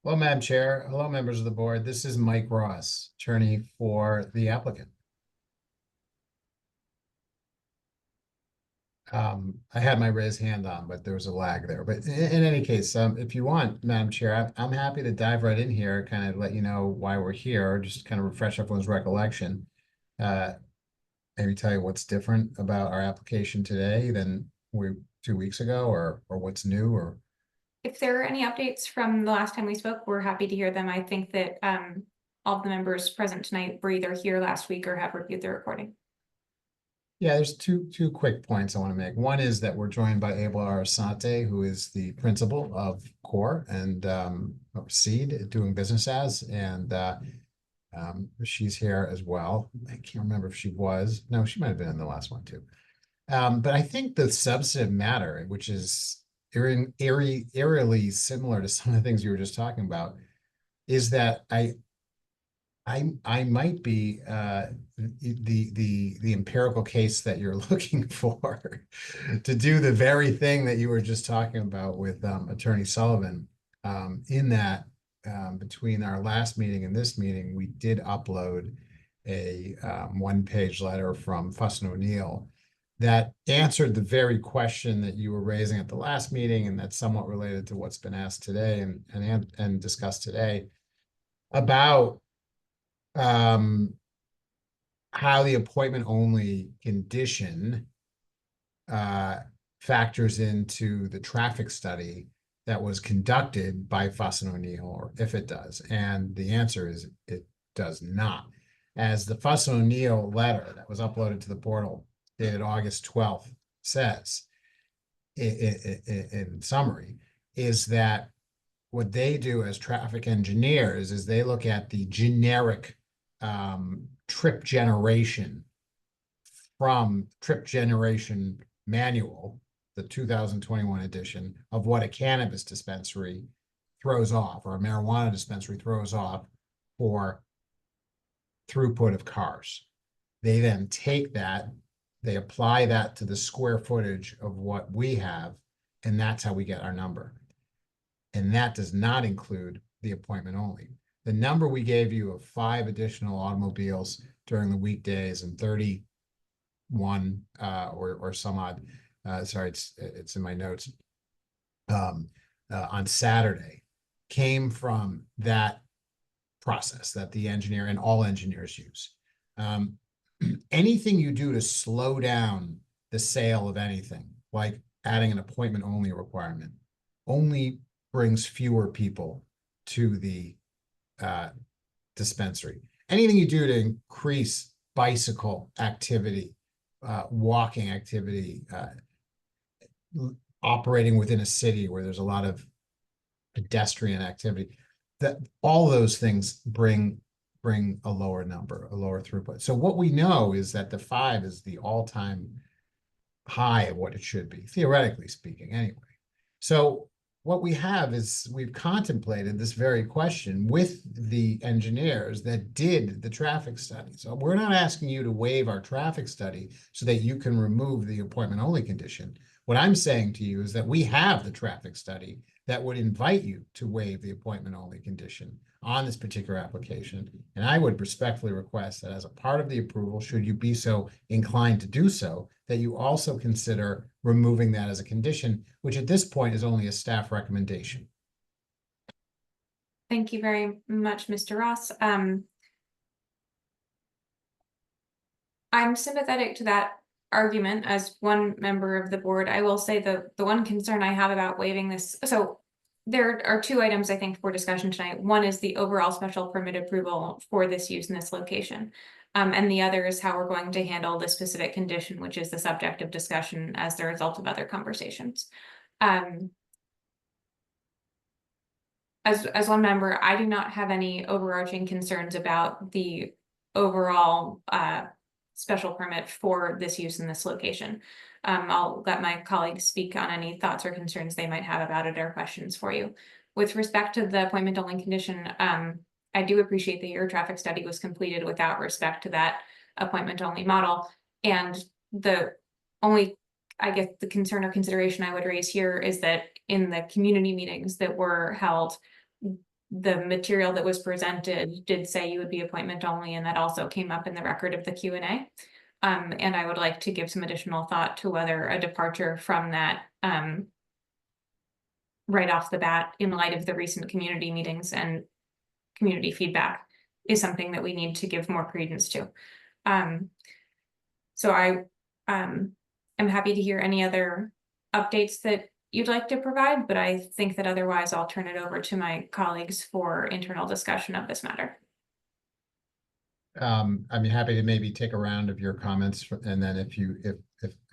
Hello, Madam Chair. Hello, members of the board. This is Mike Ross, attorney for the applicant. I had my raised hand on, but there was a lag there. But in any case, if you want, Madam Chair, I'm happy to dive right in here, kind of let you know why we're here, just kind of refresh everyone's recollection. Maybe tell you what's different about our application today than 2 weeks ago, or what's new, or. If there are any updates from the last time we spoke, we're happy to hear them. I think that all of the members present tonight were either here last week or have reviewed the recording. Yeah, there's two quick points I want to make. One is that we're joined by Abel Arasante, who is the principal of CORE and Seed doing business as, and she's here as well. I can't remember if she was. No, she might have been in the last one too. But I think the substantive matter, which is eerily similar to some of the things you were just talking about, is that I might be the empirical case that you're looking for to do the very thing that you were just talking about with Attorney Sullivan. In that between our last meeting and this meeting, we did upload a one-page letter from Fuss and O'Neill that answered the very question that you were raising at the last meeting, and that's somewhat related to what's been asked today and discussed today about how the appointment only condition factors into the traffic study that was conducted by Fuss and O'Neill, or if it does. And the answer is it does not. As the Fuss and O'Neill letter that was uploaded to the portal dated August 12th says, in summary, is that what they do as traffic engineers is they look at the generic trip generation from Trip Generation Manual, the 2021 edition, of what a cannabis dispensary throws off, or a marijuana dispensary throws off for throughput of cars. They then take that, they apply that to the square footage of what we have, and that's how we get our number. And that does not include the appointment only. The number we gave you of 5 additional automobiles during the weekdays and 31 or some odd, sorry, it's in my notes, on Saturday, came from that process that the engineer and all engineers use. Anything you do to slow down the sale of anything, like adding an appointment only requirement, only brings fewer people to the dispensary. Anything you do to increase bicycle activity, walking activity, operating within a city where there's a lot of pedestrian activity, that all those things bring a lower number, a lower throughput. So what we know is that the 5 is the all-time high of what it should be, theoretically speaking, anyway. So what we have is we've contemplated this very question with the engineers that did the traffic study. So we're not asking you to waive our traffic study so that you can remove the appointment only condition. What I'm saying to you is that we have the traffic study that would invite you to waive the appointment only condition on this particular application. And I would respectfully request that as a part of the approval, should you be so inclined to do so, that you also consider removing that as a condition, which at this point is only a staff recommendation. Thank you very much, Mr. Ross. I'm sympathetic to that argument as one member of the board. I will say the one concern I have about waiving this, so there are two items I think for discussion tonight. One is the overall special permit approval for this use in this location. And the other is how we're going to handle the specific condition, which is the subject of discussion as the result of other conversations. As one member, I do not have any overarching concerns about the overall special permit for this use in this location. I'll let my colleagues speak on any thoughts or concerns they might have about it or questions for you. With respect to the appointment only condition, I do appreciate that your traffic study was completed without respect to that appointment only model. And the only, I guess, the concern or consideration I would raise here is that in the community meetings that were held, the material that was presented did say you would be appointment only, and that also came up in the record of the Q&A. And I would like to give some additional thought to whether a departure from that right off the bat, in light of the recent community meetings and community feedback, is something that we need to give more credence to. So I am happy to hear any other updates that you'd like to provide, but I think that otherwise I'll turn it over to my colleagues for internal discussion of this matter. I'm happy to maybe take a round of your comments, and then if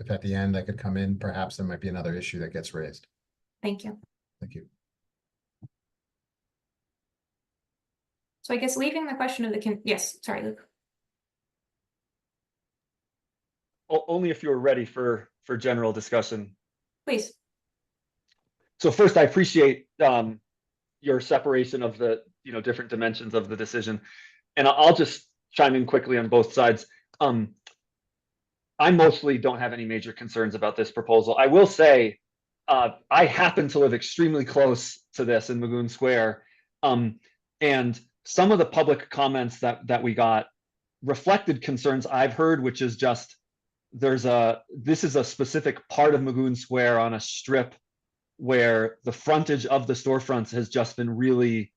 at the end I could come in, perhaps there might be another issue that gets raised. Thank you. Thank you. So I guess leaving the question of the yes, sorry, Luke. Only if you're ready for general discussion. Please. So first, I appreciate your separation of the different dimensions of the decision, and I'll just chime in quickly on both sides. I mostly don't have any major concerns about this proposal. I will say I happen to live extremely close to this in Magoon Square, and some of the public comments that we got reflected concerns I've heard, which is just this is a specific part of Magoon Square on a strip where the frontage of the storefronts has just been really,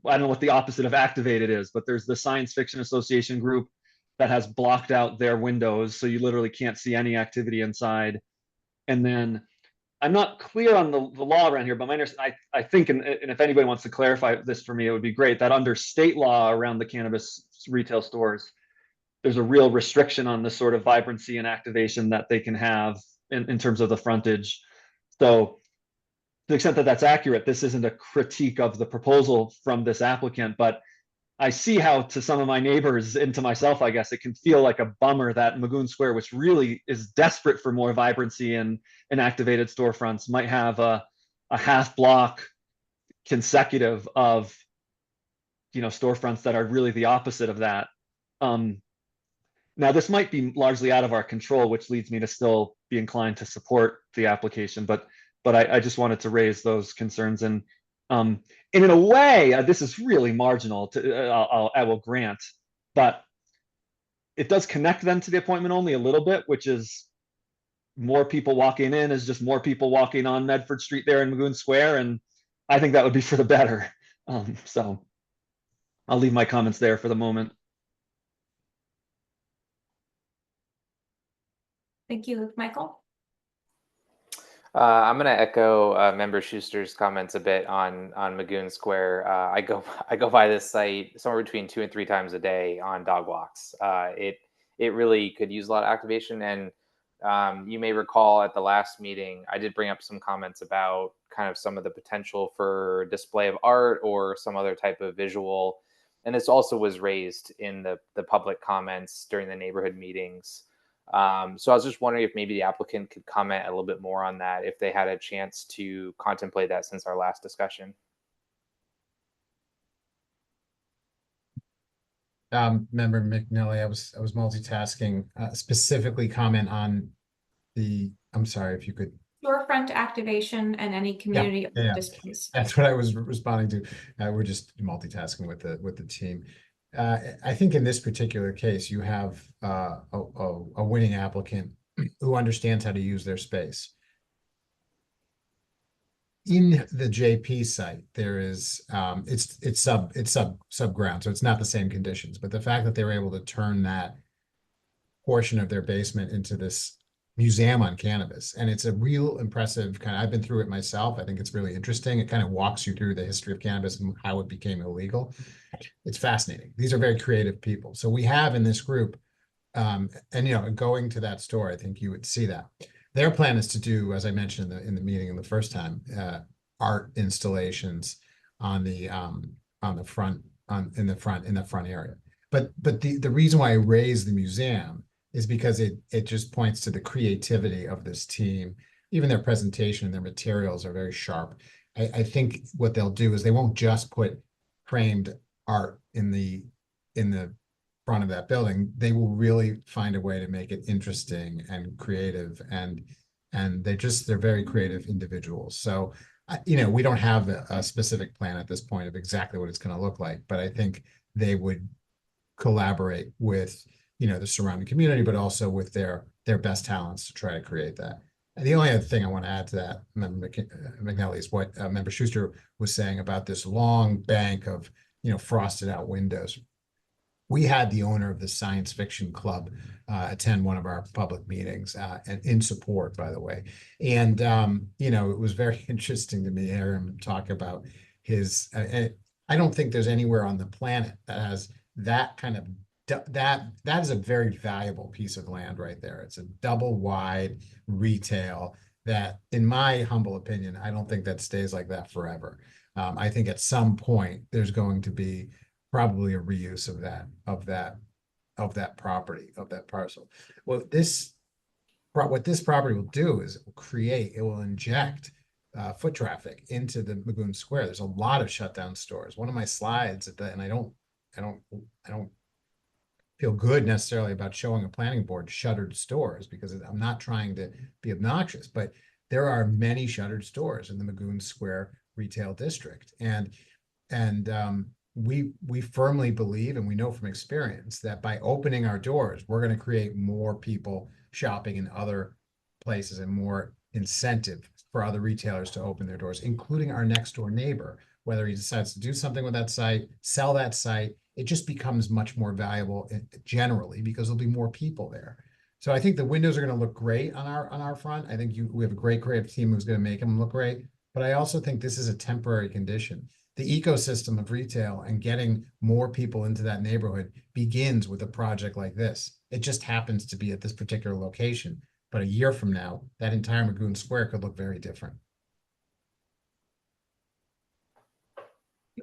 I don't know what the opposite of activated is, but there's the Science Fiction Association group that has blocked out their windows, so you literally can't see any activity inside. And then I'm not clear on the law around here, but I think, and if anybody wants to clarify this for me, it would be great, that under state law around the cannabis retail stores, there's a real restriction on the sort of vibrancy and activation that they can have in terms of the frontage. So to the extent that that's accurate, this isn't a critique of the proposal from this applicant, but I see how to some of my neighbors and to myself, I guess, it can feel like a bummer that Magoon Square, which really is desperate for more vibrancy and activated storefronts, might have a half block consecutive of storefronts that are really the opposite of that. Now, this might be largely out of our control, which leads me to still be inclined to support the application, but I just wanted to raise those concerns. And in a way, this is really marginal, I will grant, but it does connect them to the appointment only a little bit, which is more people walking in is just more people walking on Medford Street there in Magoon Square, and I think that would be for the better. So I'll leave my comments there for the moment. Thank you, Luke. Michael? I'm going to echo Member Schuster's comments a bit on Magoon Square. I go by this site somewhere between 2 and 3 times a day on dog walks. It really could use a lot of activation, and you may recall at the last meeting I did bring up some comments about kind of some of the potential for display of art or some other type of visual, and this also was raised in the public comments during the neighborhood meetings. So I was just wondering if maybe the applicant could comment a little bit more on that, if they had a chance to contemplate that since our last discussion. Member McNally, I was multitasking, specifically comment on I'm sorry, if you could. Storefront activation and any community Yeah. displays. That's what I was responding to. We're just multitasking with the team. I think in this particular case, you have a winning applicant who understands how to use their space. In the JP site, there is it's sub ground, so it's not the same conditions. But the fact that they were able to turn that portion of their basement into this museum on cannabis. And it's a real impressive kind of, I've been through it myself. I think it's really interesting. It kind of walks you through the history of cannabis and how it became illegal. It's fascinating. These are very creative people. So we have in this group, and going to that store, I think you would see that. Their plan is to do, as I mentioned in the meeting the first time, art installations in the front area. But the reason why I raised the museum is because it just points to the creativity of this team. Even their presentation and their materials are very sharp. I think what they'll do is they won't just put framed art in the front of that building. They will really find a way to make it interesting and creative, and they're very creative individuals. So we don't have a specific plan at this point of exactly what it's going to look like, but I think they would collaborate with the surrounding community, but also with their best talents to try to create that. And the only other thing I want to add to that, Member McNally, is what Member Schuster was saying about this long bank of frosted out windows. We had the owner of the Science Fiction Club attend one of our public meetings, and in support, by the way. And it was very interesting to me hear him talk about his. I don't think there's anywhere on the planet that has that kind of that is a very valuable piece of land right there. It's a double wide retail that, in my humble opinion, I don't think that stays like that forever. I think at some point there's going to be probably a reuse of that property, of that parcel. What this property will do is it will inject foot traffic into the Magoon Square. There's a lot of shutdown stores. One of my slides and I don't feel good necessarily about showing a planning board shuttered stores, because I'm not trying to be obnoxious, but there are many shuttered stores in the Magoon Square retail district. And we firmly believe, and we know from experience, that by opening our doors, we're going to create more people shopping in other places and more incentive for other retailers to open their doors, including our next door neighbor. Whether he decides to do something with that site, sell that site, it just becomes much more valuable generally, because there'll be more people there. So I think the windows are going to look great on our front. I think we have a great creative team who's going to make them look great. But I also think this is a temporary condition. The ecosystem of retail and getting more people into that neighborhood begins with a project like this. It just happens to be at this particular location. But a year from now, that entire Magoon Square could look very different.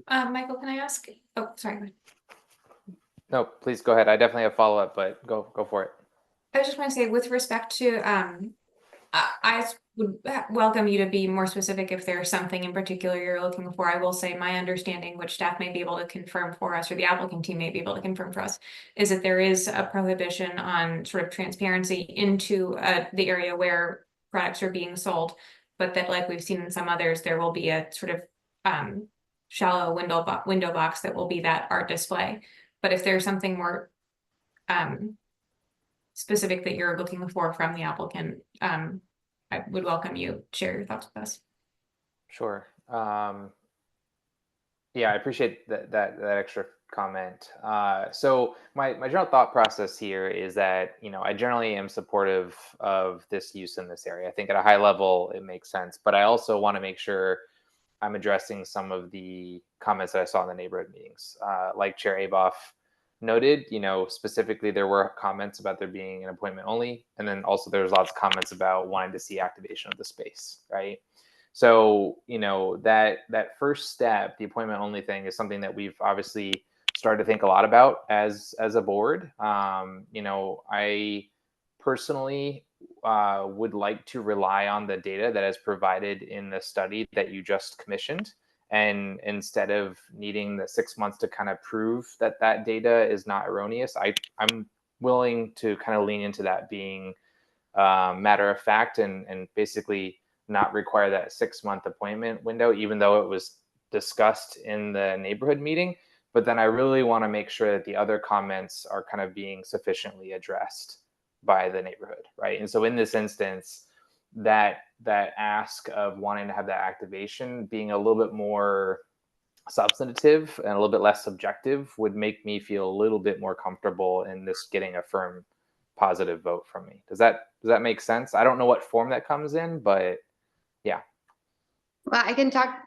Michael, can I ask? Oh, sorry. Go ahead. No, please go ahead. I definitely have follow-up, but go for it. I just want to say, with respect to, I would welcome you to be more specific if there's something in particular you're looking for. I will say my understanding, which staff may be able to confirm for us, or the applicant team may be able to confirm for us, is that there is a prohibition on sort of transparency into the area where products are being sold, but that, like we've seen in some others, there will be a sort of shallow window box that will be that art display. But if there's something more specific that you're looking for from the applicant, I would welcome you to share your thoughts with us. Sure. Yeah, I appreciate that extra comment. So my general thought process here is that, I generally am supportive of this use in this area. I think at a high level, it makes sense, but I also want to make sure I'm addressing some of the comments that I saw in the neighborhood meetings. Like Chair Aboff noted, specifically there were comments about there being an appointment only, and then also there's lots of comments about wanting to see activation of the space, right? So, that first step, the appointment only thing, is something that we've obviously started to think a lot about as a board. I personally would like to rely on the data that is provided in the study that you just commissioned. And instead of needing the 6 months to kind of prove that data is not erroneous, I'm willing to kind of lean into that being matter of fact, and basically not require that 6 month appointment window, even though it was discussed in the neighborhood meeting. But then I really want to make sure that the other comments are kind of being sufficiently addressed by the neighborhood, right? And so in this instance, that ask of wanting to have that activation being a little bit more substantive and a little bit less subjective would make me feel a little bit more comfortable in this getting a firm positive vote from me. Does that make sense? I don't know what form that comes in, but yeah. Well, I can talk.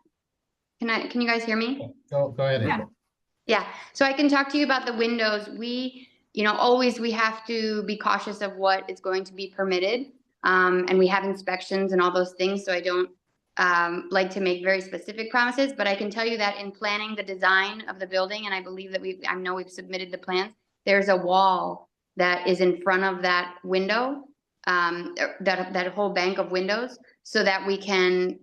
Can you guys hear me? Go ahead. Yeah. April. Yeah, so I can talk to you about the windows. We, always we have to be cautious of what is going to be permitted. And we have inspections and all those things, so I don't like to make very specific promises, but I can tell you that in planning the design of the building, and I believe that I know we've submitted the plans, there's a wall that is in front of that window, that whole bank of windows, so that we can,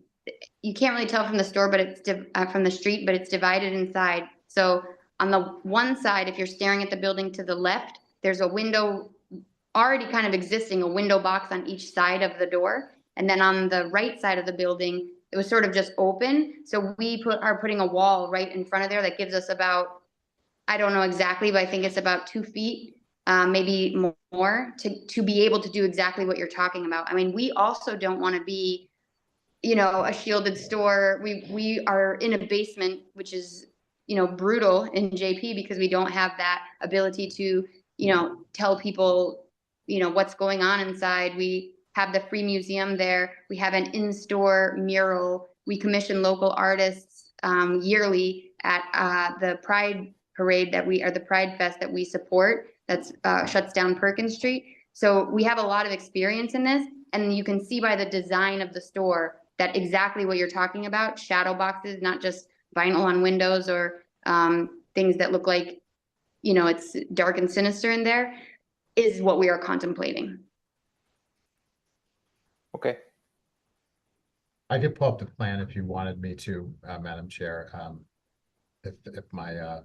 you can't really tell from the store, but it's from the street, but it's divided inside. So on the one side, if you're staring at the building to the left, there's a window already kind of existing, a window box on each side of the door. And then on the right side of the building, it was sort of just open. So we are putting a wall right in front of there that gives us about, I don't know exactly, but I think it's about 2 feet, maybe more, to be able to do exactly what you're talking about. I mean, we also don't want to be, a shielded store. We are in a basement, which is, brutal in JP, because we don't have that ability to, tell people, what's going on inside. We have the free museum there. We have an in-store mural. We commission local artists yearly at the Pride Parade the Pride Fest that we support. That's shuts down Perkins Street. So we have a lot of experience in this, and you can see by the design of the store that exactly what you're talking about, shadow boxes, not just vinyl on windows or things that look like, it's dark and sinister in there, is what we are contemplating. Okay. I could pull up the plan if you wanted me to, Madam Chair, if my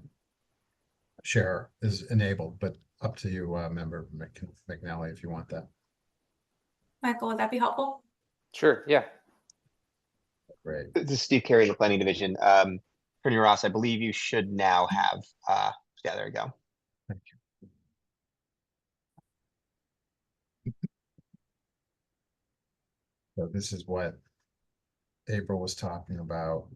share is enabled, but up to you, Member McNally, if you want that. Michael, would that be helpful? Sure. Yeah. Great. This is Steve Carey, the planning division. Attorney Ross, I believe you should now have, yeah, there you go. Thank you. So this is what April was talking about.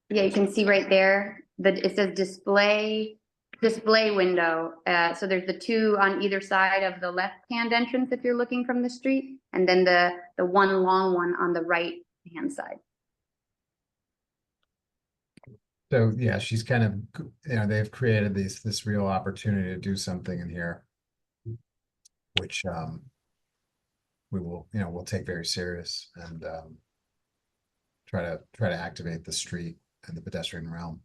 Yeah, you can see right there that it says display window. So there's the two on either side of the left-hand entrance if you're looking from the street, and then the one long one on the right-hand side. So yeah, she's kind of, they've created this real opportunity to do something in here, which we will, we'll take very serious and try to activate the street and the pedestrian realm.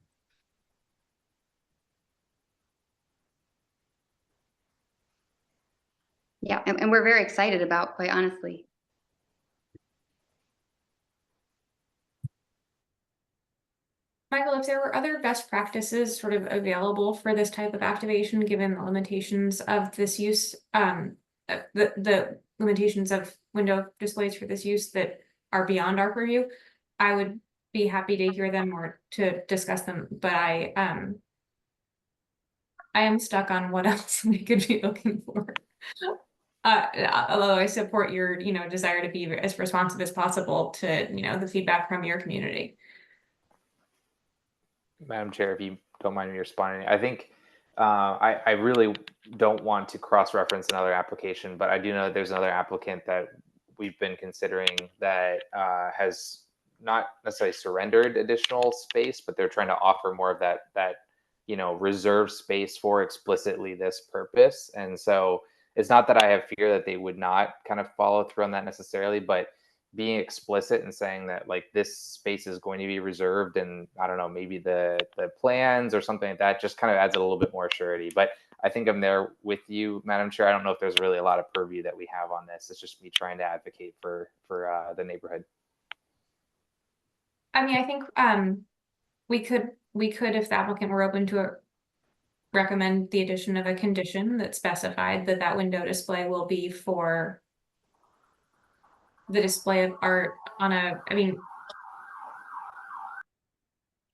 Yeah, and we're very excited about, quite honestly. Michael, if there were other best practices sort of available for this type of activation, given the limitations of this use, the limitations of window displays for this use that are beyond our purview, I would be happy to hear them or to discuss them, but I am stuck on what else we could be looking for. Although I support your, desire to be as responsive as possible to, the feedback from your community. Madam Chair, if you don't mind me responding, I think I really don't want to cross-reference another application, but I do know that there's another applicant that we've been considering that has not necessarily surrendered additional space, but they're trying to offer more of that reserved space for explicitly this purpose. And so it's not that I have fear that they would not kind of follow through on that necessarily, but being explicit and saying that like this space is going to be reserved, and I don't know, maybe the plans or something like that just kind of adds a little bit more surety. But I think I'm there with you, Madam Chair. I don't know if there's really a lot of purview that we have on this. It's just me trying to advocate for the neighborhood. I mean, I think we could, if the applicant were open to it, recommend the addition of a condition that specified that window display will be for the display of art on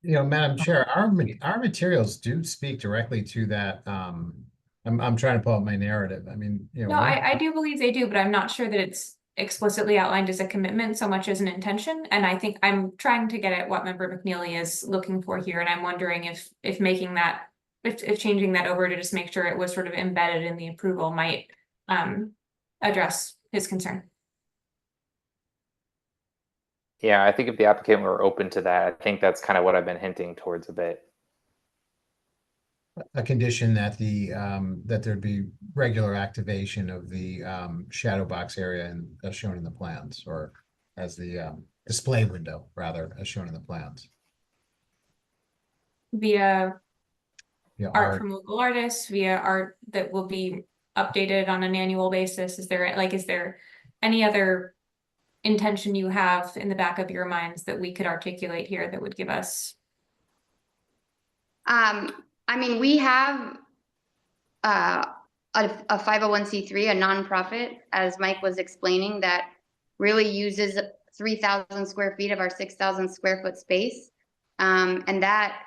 Madam Chair, our materials do speak directly to that. I'm trying to pull up my narrative. No, I do believe they do, but I'm not sure that it's explicitly outlined as a commitment so much as an intention. And I think I'm trying to get at what Member McNeely is looking for here. And I'm wondering if making that if changing that over to just make sure it was sort of embedded in the approval might address his concern. Yeah, I think if the applicant were open to that, I think that's kind of what I've been hinting towards a bit. A condition that that there'd be regular activation of the shadow box area and as shown in the plans, or as the display window rather, as shown in the plans. Via Yeah, art from local artists, via art that will be updated on an annual basis. Is there any other intention you have in the back of your minds that we could articulate here that would give us? I mean, we have a 501c3, a nonprofit, as Mike was explaining, that really uses 3,000 square feet of our 6,000 square foot space. And that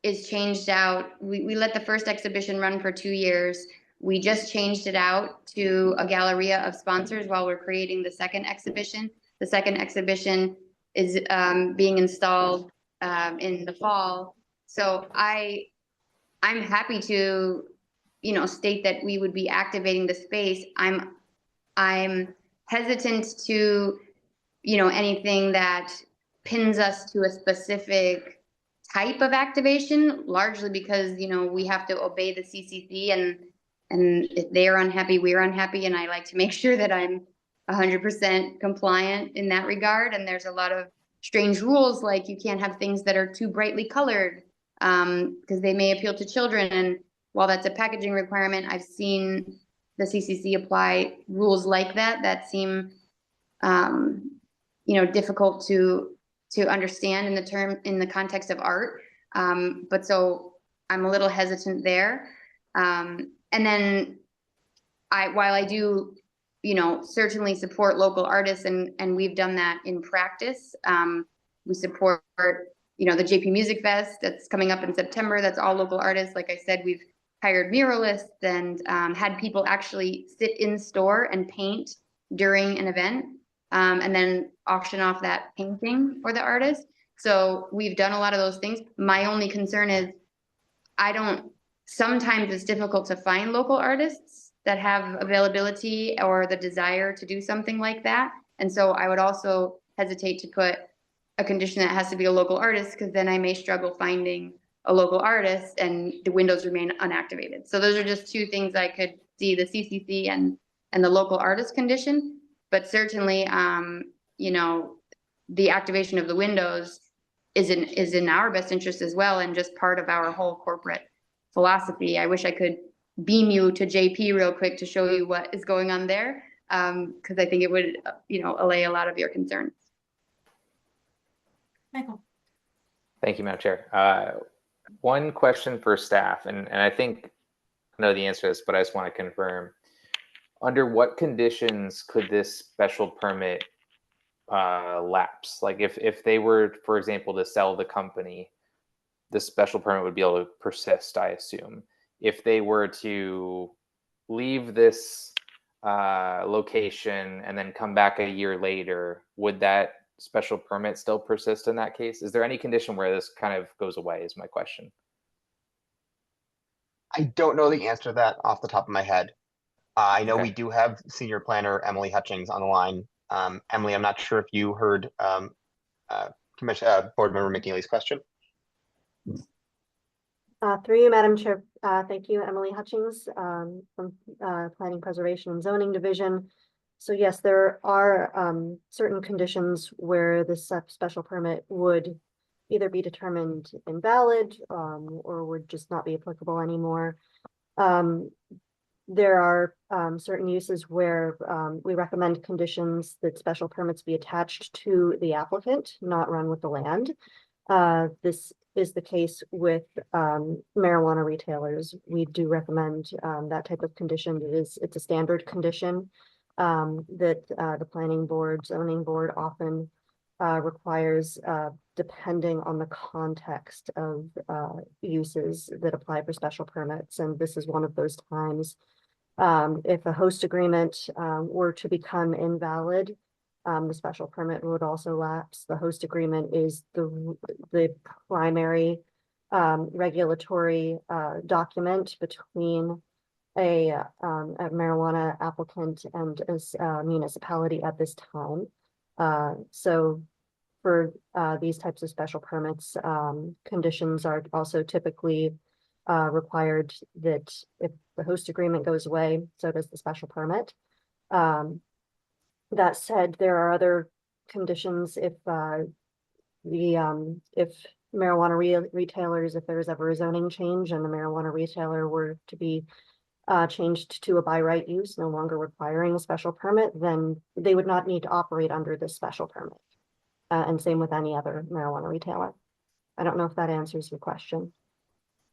is changed out. We let the first exhibition run for 2 years. We just changed it out to a galleria of sponsors while we're creating the second exhibition. The second exhibition is being installed in the fall. So I'm happy to, you know, state that we would be activating the space. I'm hesitant to, you know, anything that pins us to a specific type of activation, largely because, you know, we have to obey the CCC, and if they're unhappy, we're unhappy. And I like to make sure that I'm 100% compliant in that regard. And there's a lot of strange rules, like you can't have things that are too brightly colored, because they may appeal to children. And while that's a packaging requirement, I've seen the CCC apply rules like that seem, you know, difficult to understand in the context of art. But so I'm a little hesitant there. And then while I do, you know, certainly support local artists, and we've done that in practice. We support, you know, the JP Music Fest that's coming up in September. That's all local artists. Like I said, we've hired muralists and had people actually sit in store and paint during an event, and then auction off that painting for the artist. So we've done a lot of those things. My only concern is sometimes it's difficult to find local artists that have availability or the desire to do something like that. And so I would also hesitate to put a condition that has to be a local artist, because then I may struggle finding a local artist and the windows remain unactivated. So those are just two things I could see, the CCC and the local artist condition. But certainly, you know, the activation of the windows is in our best interest as well, and just part of our whole corporate philosophy. I wish I could beam you to JP real quick to show you what is going on there, because I think it would, you know, allay a lot of your concerns. Michael. Thank you, Madam Chair. One question for staff, and I think I know the answer to this, but I just want to confirm. Under what conditions could this special permit lapse? Like if they were, for example, to sell the company, the special permit would be able to persist, I assume. If they were to leave this location and then come back a year later, would that special permit still persist in that case? Is there any condition where this kind of goes away is my question. I don't know the answer to that off the top of my head. I know Okay. we do have senior planner Emily Hutchings on the line. Emily, I'm not sure if you heard Board Member McNeely's question. Through you, Madam Chair. Thank you, Emily Hutchings, from Planning Preservation and Zoning Division. So yes, there are certain conditions where this special permit would either be determined invalid or would just not be applicable anymore. There are certain uses where we recommend conditions that special permits be attached to the applicant, not run with the land. This is the case with marijuana retailers. We do recommend that type of condition. It's a standard condition that the planning board, zoning board often requires, depending on the context of uses that apply for special permits. And this is one of those times. If a host agreement were to become invalid, the special permit would also lapse. The host agreement is the primary regulatory document between a marijuana applicant and a municipality at this time. So for these types of special permits, conditions are also typically required that if the host agreement goes away, so does the special permit. That said, there are other conditions if if marijuana retailers, if there was ever a zoning change and the marijuana retailer were to be changed to a by right use, no longer requiring a special permit, then they would not need to operate under this special permit. And same with any other marijuana retailer. I don't know if that answers your question.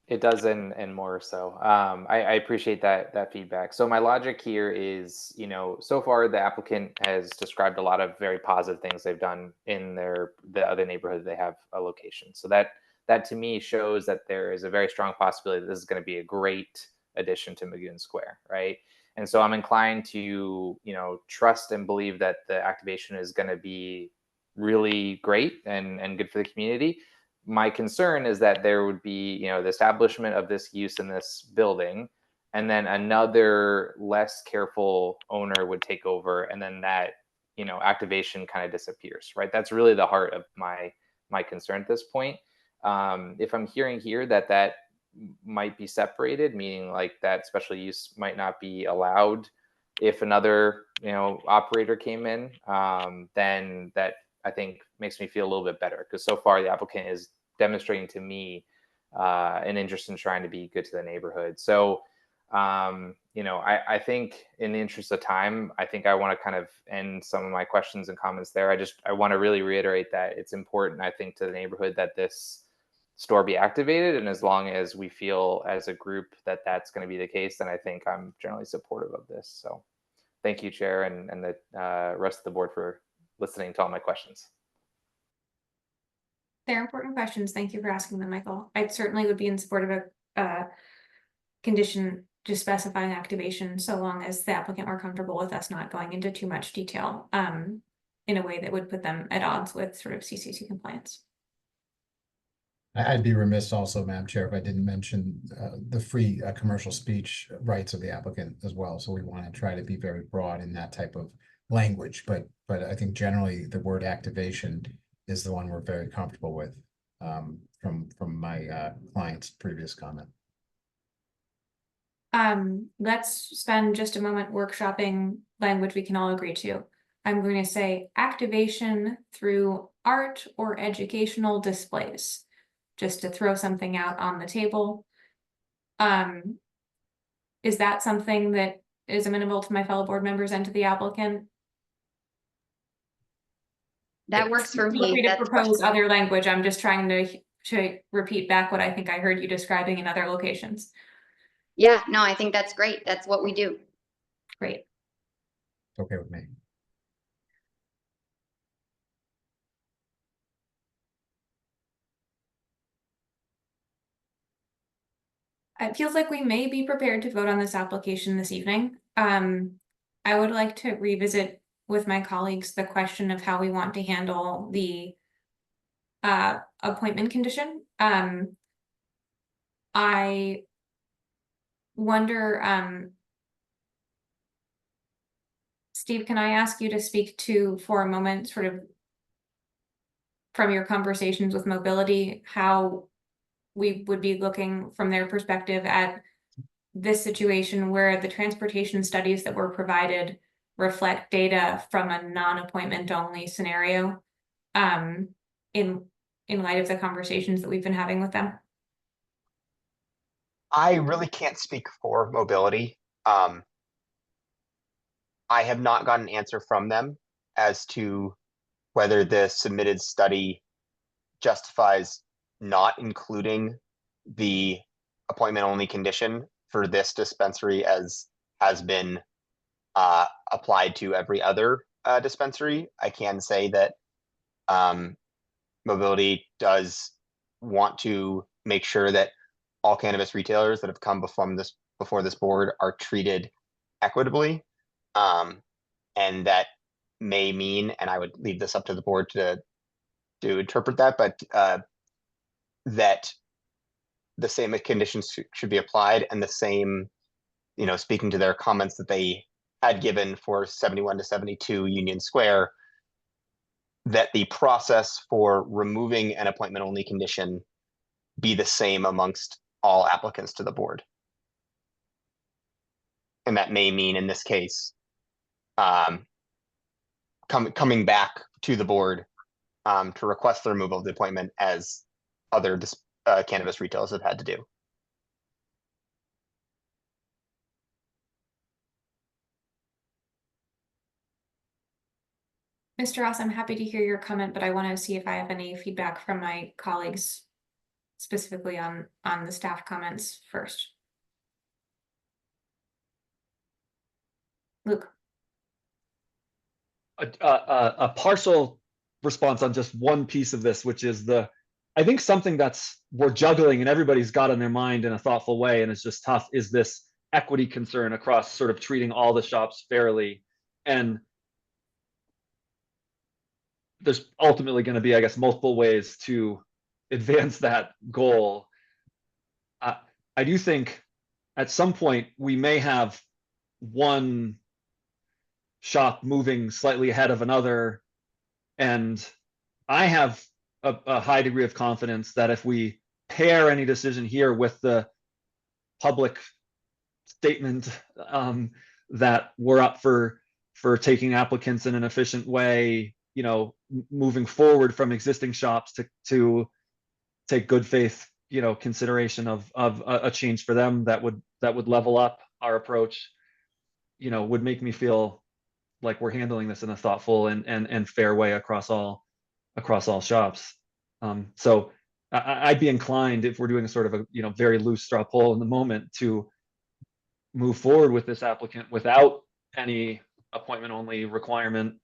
It does, and more so. I appreciate that feedback. So my logic here is, you know, so far the applicant has described a lot of very positive things they've done in the other neighborhood they have a location. So that to me shows that there is a very strong possibility that this is going to be a great addition to Magoon Square, right? And so I'm inclined to, you know, trust and believe that the activation is going to be really great and good for the community. My concern is that there would be, you know, the establishment of this use in this building, and then another less careful owner would take over, and then that, you know, activation kind of disappears, right? That's really the heart of my concern at this point. If I'm hearing here that might be separated, meaning like that special use might not be allowed if another, you know, operator came in, then that I think makes me feel a little bit better, because so far the applicant is demonstrating to me an interest in trying to be good to the neighborhood. So, you know, I think in the interest of time, I think I want to kind of end some of my questions and comments there. I want to really reiterate that it's important, I think, to the neighborhood that this store be activated. And as long as we feel as a group that that's going to be the case, then I think I'm generally supportive of this. So thank you, Chair, and the rest of the board for listening to all my questions. They're important questions. Thank you for asking them, Michael. I certainly would be in support of a condition just specifying activation, so long as the applicant were comfortable with us not going into too much detail in a way that would put them at odds with sort of CCC compliance. I'd be remiss also, Madam Chair, if I didn't mention the free commercial speech rights of the applicant as well. So we want to try to be very broad in that type of language, but I think generally the word activation is the one we're very comfortable with from my client's previous comment. Let's spend just a moment workshopping language we can all agree to. I'm going to say activation through art or educational displays, just to throw something out on the table. Is that something that is amenable to my fellow board members and to the applicant? That works for Feel free me. to propose other language. I'm just trying to repeat back what I think I heard you describing in other locations. Yeah, no, I think that's great. That's what we do. Great. Okay with me. It feels like we may be prepared to vote on this application this evening. I would like to revisit with my colleagues the question of how we want to handle the appointment condition. I wonder, Steve, can I ask you to speak to, for a moment, sort of from your conversations with Mobility, how we would be looking from their perspective at this situation where the transportation studies that were provided reflect data from a non-appointment only scenario, in light of the conversations that we've been having with them? I really can't speak for Mobility. I have not gotten an answer from them as to whether the submitted study justifies not including the appointment only condition for this dispensary as has been applied to every other dispensary. I can say that Mobility does want to make sure that all cannabis retailers that have come before this board are treated equitably. And that may mean, and I would leave this up to the board to interpret that, but that the same conditions should be applied, and the same, you know, speaking to their comments that they had given for 71 to 72 Union Square, that the process for removing an appointment only condition be the same amongst all applicants to the board. And that may mean in this case, coming back to the board to request the removal of the appointment, as other cannabis retailers have had to do. Mr. Ross, I'm happy to hear your comment, but I want to see if I have any feedback from my colleagues specifically on the staff comments first. Luke. A partial response on just one piece of this, which is I think something we're juggling and everybody's got in their mind in a thoughtful way, and it's just tough, is this equity concern across sort of treating all the shops fairly. And there's ultimately going to be, I guess, multiple ways to advance that goal. I do think at some point we may have one shop moving slightly ahead of another, and I have a high degree of confidence that if we pair any decision here with the public statement that we're up for taking applicants in an efficient way, you know, moving forward from existing shops to take good faith, you know, consideration of a change for them that would level up our approach, you know, would make me feel like we're handling this in a thoughtful and fair way across all shops. So I'd be inclined, if we're doing a sort of a, you know, very loose straw poll in the moment, to move forward with this applicant without any appointment only requirement,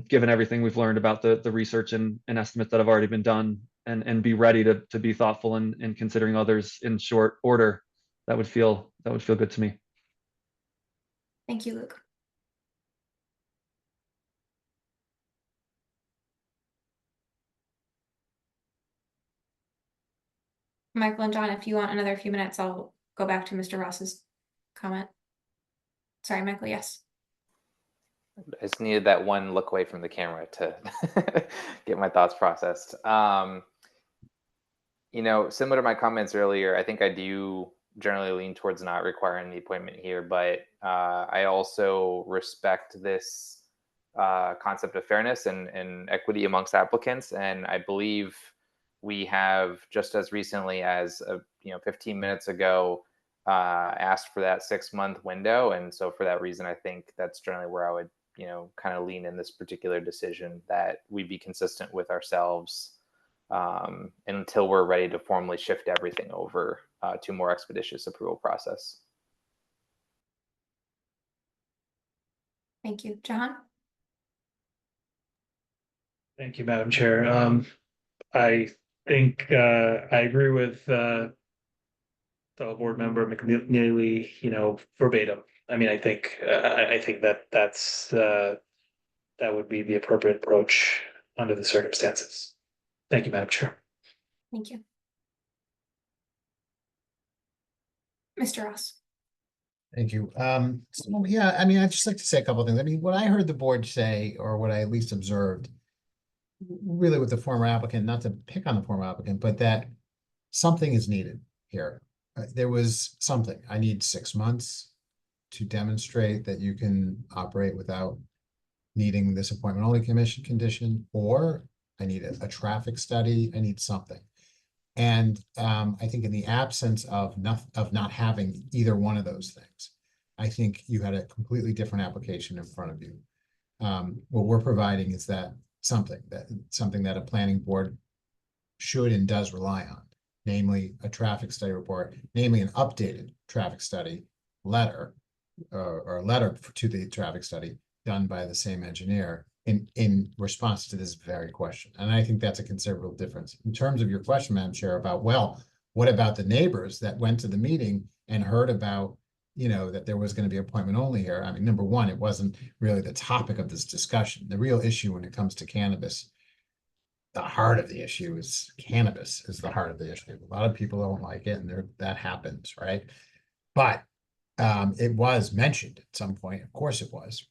given everything we've learned about the research and estimates that have already been done, and be ready to be thoughtful in considering others in short order. That would feel good to me. Thank you, Luke. Michael and John, if you want another few minutes, I'll go back to Mr. Ross's comment. Sorry, Michael, yes. I just needed that one look away from the camera to get my thoughts processed. You know, similar to my comments earlier, I think I do generally lean towards not requiring the appointment here, but I also respect this concept of fairness and equity amongst applicants. And I believe we have, just as recently as 15 minutes ago, asked for that 6-month window. And so for that reason, I think that's generally where I would, kind of lean in this particular decision, that we be consistent with ourselves until we're ready to formally shift everything over to a more expeditious approval process. Thank you. John? Thank you, Madam Chair. I think I agree with fellow board member McNeely, verbatim. I mean, I think that would be the appropriate approach under the circumstances. Thank you, Madam Chair. Thank you. Mr. Ross? Thank you. So, yeah, I mean, I'd just like to say a couple of things. I mean, what I heard the board say, or what I at least observed, really with the former applicant, not to pick on the former applicant, but that something is needed here. There was something. I need 6 months to demonstrate that you can operate without needing this appointment only commission condition, or I need a traffic study. I need something. And I think in the absence of not having either one of those things, I think you had a completely different application in front of you. What we're providing is that something that a planning board should and does rely on, namely a traffic study report, namely an updated traffic study letter, or a letter to the traffic study done by the same engineer in response to this very question. And I think that's a considerable difference. In terms of your question, Madam Chair, about, well, what about the neighbors that went to the meeting and heard about, that there was going to be appointment only here? I mean, number one, it wasn't really the topic of this discussion. The real issue when it comes to cannabis the heart of the issue is cannabis is the heart of the issue. A lot of people don't like it, and that happens, right? But it was mentioned at some point. Of course it was.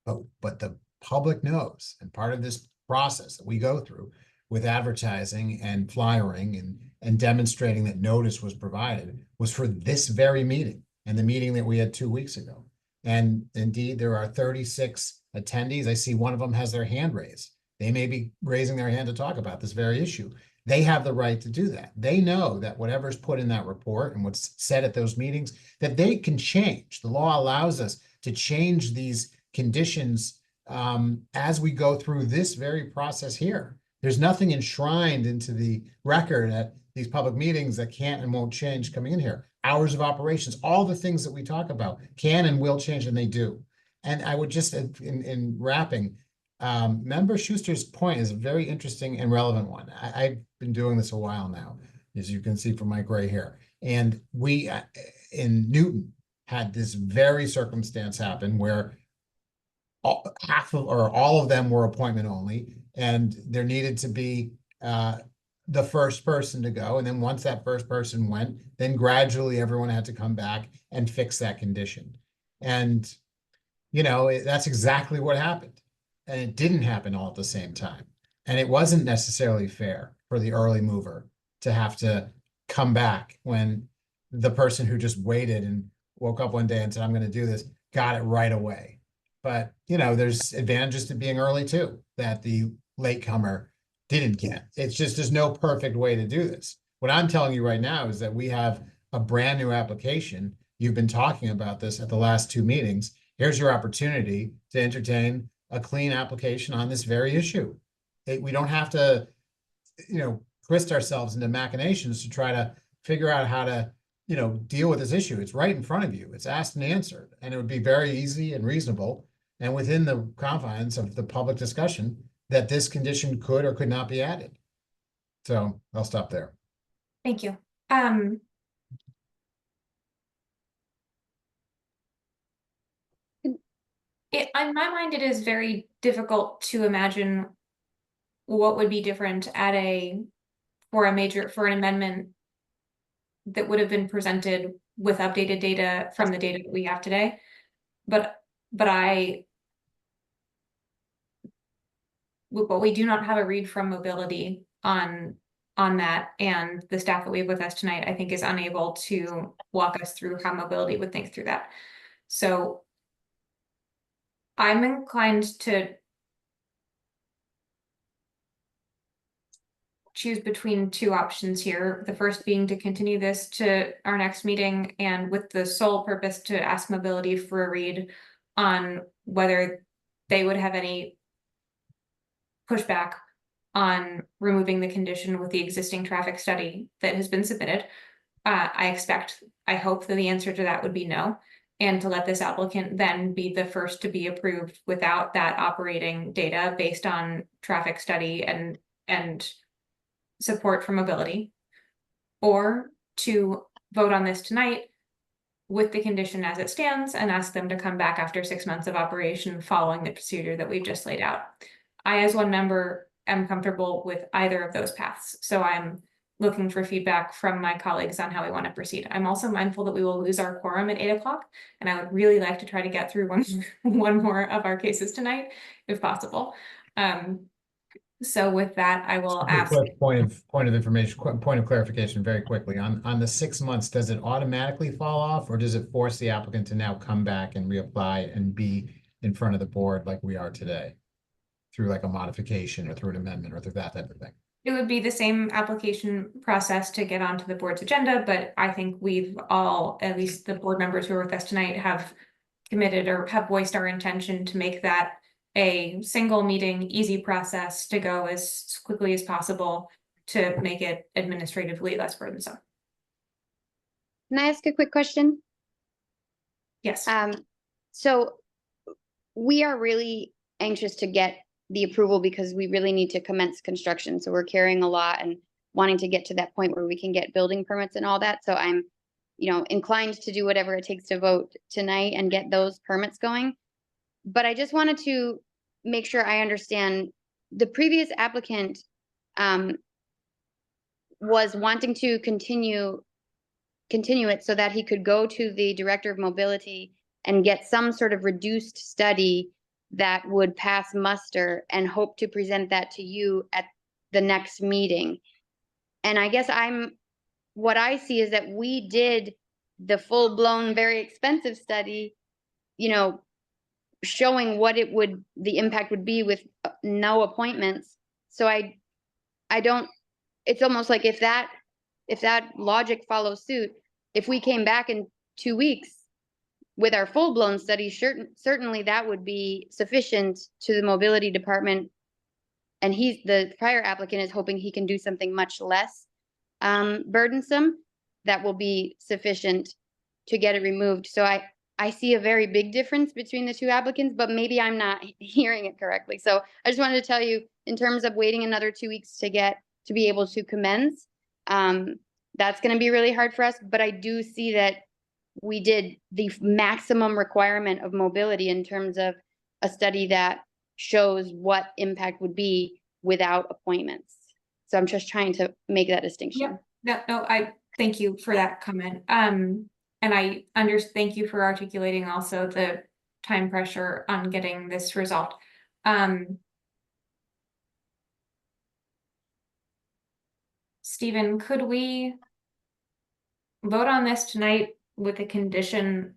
But the public knows, and part of this process that we go through with advertising and flyering and demonstrating that notice was provided was for this very meeting and the meeting that we had 2 weeks ago. And indeed, there are 36 attendees. I see one of them has their hand raised. They may be raising their hand to talk about this very issue. They have the right to do that. They know that whatever's put in that report and what's said at those meetings, that they can change. The law allows us to change these conditions as we go through this very process here. There's nothing enshrined into the record at these public meetings that can't and won't change coming in here. Hours of operations, all the things that we talk about can and will change, and they do. And I would just, in wrapping, Member Schuster's point is a very interesting and relevant one. I've been doing this a while now, as you can see from my gray hair. And we, in Newton, had this very circumstance happen where half of, or all of them were appointment only, and there needed to be the first person to go. And then once that first person went, then gradually everyone had to come back and fix that condition. And, you know, that's exactly what happened. And it didn't happen all at the same time. And it wasn't necessarily fair for the early mover to have to come back when the person who just waited and woke up one day and said, I'm going to do this, got it right away. But, you know, there's advantages to being early too, that the latecomer didn't get. It's just, there's no perfect way to do this. What I'm telling you right now is that we have a brand new application. You've been talking about this at the last 2 meetings. Here's your opportunity to entertain a clean application on this very issue. We don't have to, you know, twist ourselves into machinations to try to figure out how to, you know, deal with this issue. It's right in front of you. It's asked and answered, and it would be very easy and reasonable and within the confines of the public discussion that this condition could or could not be added. So I'll stop there. Thank you. In my mind, it is very difficult to imagine what would be different at for an amendment that would have bbut updated data from the data that we have today. But we do not have a read from mobility on that, and the staff that we have with us tonight, I think, is unable to walk us through how mobility would think through that. So I'm inclined to choose between 2 options here. The first being to continue this to our next meeting, and with the sole purpose to ask mobility for a read on whether they would have any pushback on removing the condition with the existing traffic study that has been submitted. I hope that the answer to that would be no, and to let this applicant then be the first to be approved without that operating data based on traffic study and support for mobility, or to vote on this tonight with the condition as it stands and ask them to come back after 6 months of operation following the procedure that we've just laid out. I, as one member, am comfortable with either of those paths, so I'm looking for feedback from my colleagues on how we want to proceed. I'm also mindful that we will lose our quorum at 8 o'clock, and I would really like to try to get through one more of our cases tonight, if possible. So with that, I will ask. Point of information, point of clarification very quickly. On the 6 months, does it automatically fall off, or does it force the applicant to now come back and reapply and be in front of the board like we are today? Through like a modification or through an amendment or through that type of thing? It would be the same application process to get onto the board's agenda, but I think we've all, at least the board members who are with us tonight, have committed or have voiced our intention to make that a single meeting, easy process to go as quickly as possible to make it administratively less burdensome. Can I ask a quick question? Yes. So we are really anxious to get the approval because we really need to commence construction. So we're carrying a lot and wanting to get to that point where we can get building permits and all that. So I'm, inclined to do whatever it takes to vote tonight and get those permits going. But I just wanted to make sure I understand, the previous applicant was wanting to continue it so that he could go to the director of mobility and get some sort of reduced study that would pass muster, and hope to present that to you at the next meeting. And I guess what I see is that we did the full-blown, very expensive study, showing what the impact would be with no appointments. So I don't, it's almost like if that logic follows suit, if we came back in 2 weeks with our full-blown study, certainly that would be sufficient to the mobility department. And the prior applicant is hoping he can do something much less burdensome that will be sufficient to get it removed. So I see a very big difference between the two applicants, but maybe I'm not hearing it correctly. So I just wanted to tell you, in terms of waiting another 2 weeks to be able to commence, that's going to be really hard for us. But I do see that we did the maximum requirement of mobility in terms of a study that shows what impact would be without appointments. So I'm just trying to make that distinction. No, I thank you for that comment. And I thank you for articulating also the time pressure on getting this resolved. Stephen, could we vote on this tonight with a condition?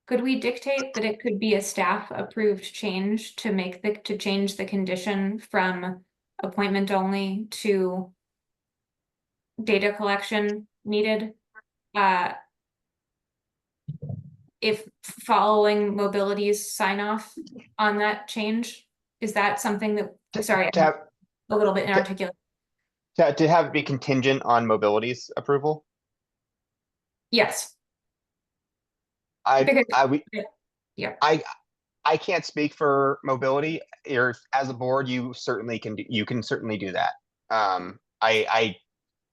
Could we dictate that it could be a staff approved change to change the condition from appointment only to data collection needed? If following mobility's sign off on that change, is that something that, sorry, I'm a little bit inarticulate. To have it be contingent on mobility's approval? Yes. I can't speak for mobility. As a board, you can certainly do that. I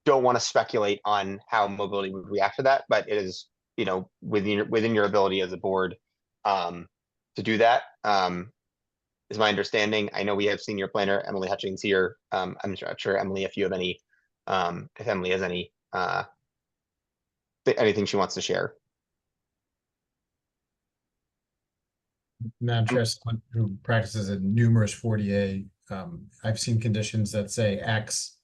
don't want to speculate on how mobility would react to that, but it is, within your ability as a board to do that. Is my understanding. I know we have senior planner Emily Hutchings here. I'm not sure, Emily, if you have any, if Emily has any anything she wants to share. Madam Chair, someone who practices in numerous 40A, I've seen conditions that say X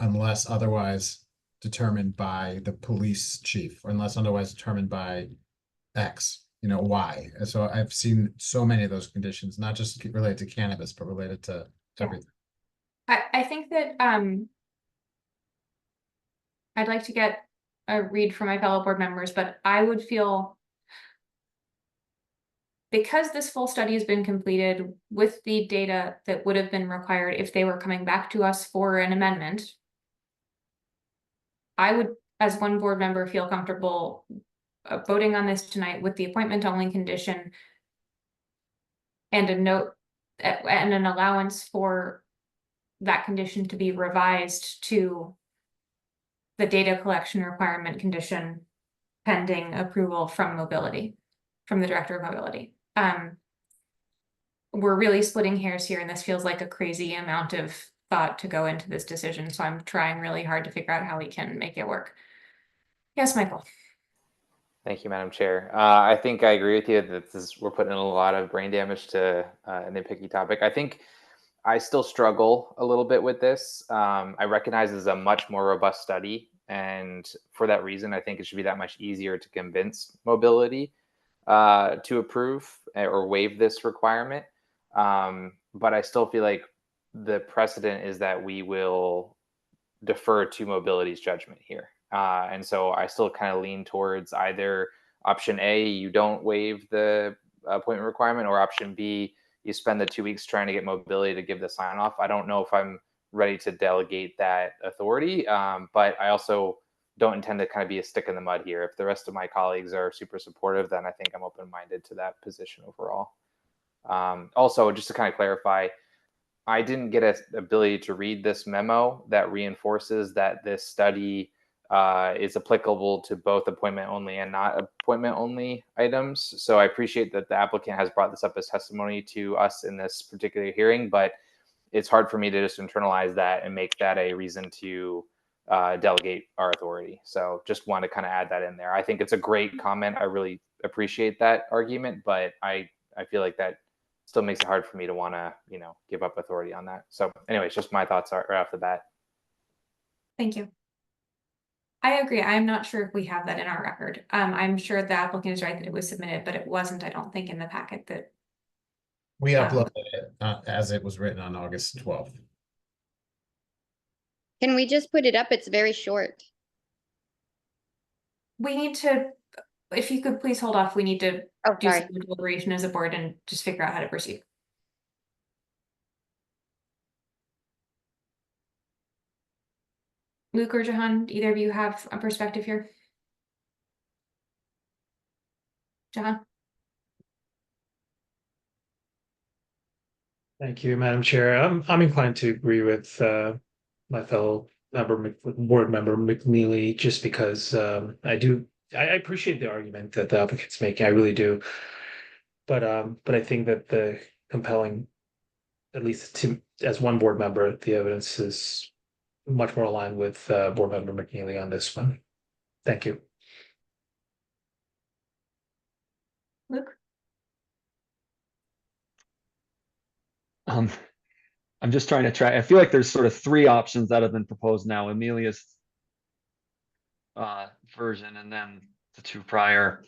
unless otherwise determined by the police chief, or unless otherwise determined by X, Y. And so I've seen so many of those conditions, not just related to cannabis, but related to everything. I think that I'd like to get a read from my fellow board members, but I would feel, because this full study has been completed with the data that would have been required if they were coming back to us for an amendment, I would, as one board member, feel comfortable voting on this tonight with the appointment only condition and a note and an allowance for that condition to be revised to the data collection requirement condition pending approval from the director of mobility. We're really splitting hairs here, and this feels like a crazy amount of thought to go into this decision. So I'm trying really hard to figure out how we can make it work. Yes, Michael. Thank you, Madam Chair. I think I agree with you that we're putting in a lot of brain damage to a nitpicky topic. I think I still struggle a little bit with this. I recognize this is a much more robust study, and for that reason, I think it should be that much easier to convince mobility to approve or waive this requirement. But I still feel like the precedent is that we will defer to mobility's judgment here. And so I still kind of lean towards either option A, you don't waive the appointment requirement, or option B, you spend the 2 weeks trying to get mobility to give the sign off. I don't know if I'm ready to delegate that authority, but I also don't intend to kind of be a stick in the mud here. If the rest of my colleagues are super supportive, then I think I'm open-minded to that position overall. Also, just to kind of clarify, I didn't get an ability to read this memo that reinforces that this study is applicable to both appointment only and not appointment only items. So I appreciate that the applicant has brought this up as testimony to us in this particular hearing, but it's hard for me to just internalize that and make that a reason to delegate our authority. So just want to kind of add that in there. I think it's a great comment. I really appreciate that argument, but I feel like that still makes it hard for me to want to, give up authority on that. So anyways, just my thoughts right off the bat. Thank you. I agree. I'm not sure if we have that in our record. I'm sure the applicant is right that it was submitted, but it wasn't, I don't think, in the packet that. We uploaded it as it was written on August 12th. Can we just put it up? It's very short. We need to, if you could please hold off, we need to Oh, do sorry. some deliberation as a board and just figure out how to proceed. Luke or Jahan, either of you have a perspective here? Jahan? Thank you, Madam Chair. I'm inclined to agree with my fellow board member McNeely, just because I appreciate the argument that the applicant's making. I really do. But I think that the compelling, at least as one board member, the evidence is much more aligned with board member McNeely on this one. Thank you. Luke? I'm just trying to track. I feel like there's sort of three options that have been proposed now. Amelia's version and then the two prior.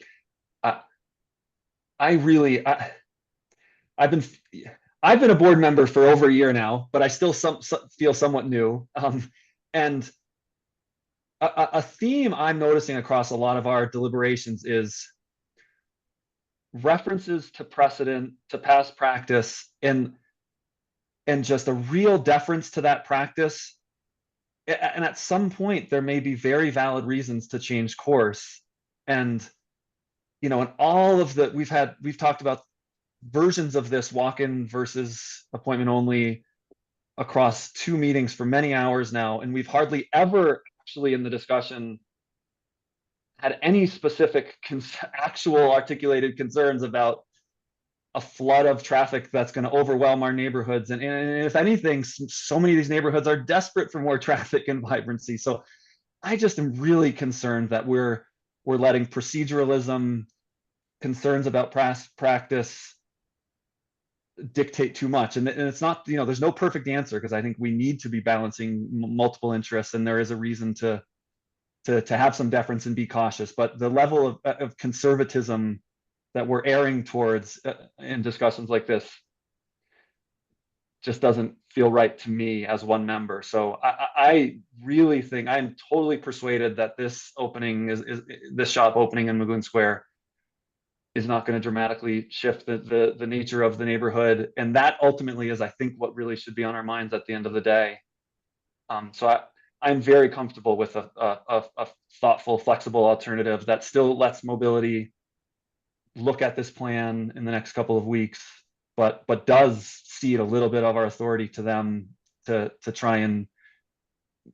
I've been a board member for over a year now, but I still feel somewhat new. And a theme I'm noticing across a lot of our deliberations is references to precedent, to past practice, and just a real deference to that practice. And at some point, there may be very valid reasons to change course. And, and all of we've talked about versions of this walk-in versus appointment only across 2 meetings for many hours now. And we've hardly ever actually in the discussion had any specific actual articulated concerns about a flood of traffic that's going to overwhelm our neighborhoods. And if anything, so many of these neighborhoods are desperate for more traffic and vibrancy. So I just am really concerned that we're letting proceduralism, concerns about past practice dictate too much. And it's not, there's no perfect answer, because I think we need to be balancing multiple interests, and there is a reason to have some deference and be cautious. But the level of conservatism that we're erring towards in discussions like this just doesn't feel right to me as one member. So I really think, I'm totally persuaded that this opening is this shop opening in Magoon Square is not going to dramatically shift the nature of the neighborhood. And that ultimately is, I think, what really should be on our minds at the end of the day. So I'm very comfortable with a thoughtful, flexible alternative that still lets mobility look at this plan in the next couple of weeks, but does cede a little bit of our authority to them to try and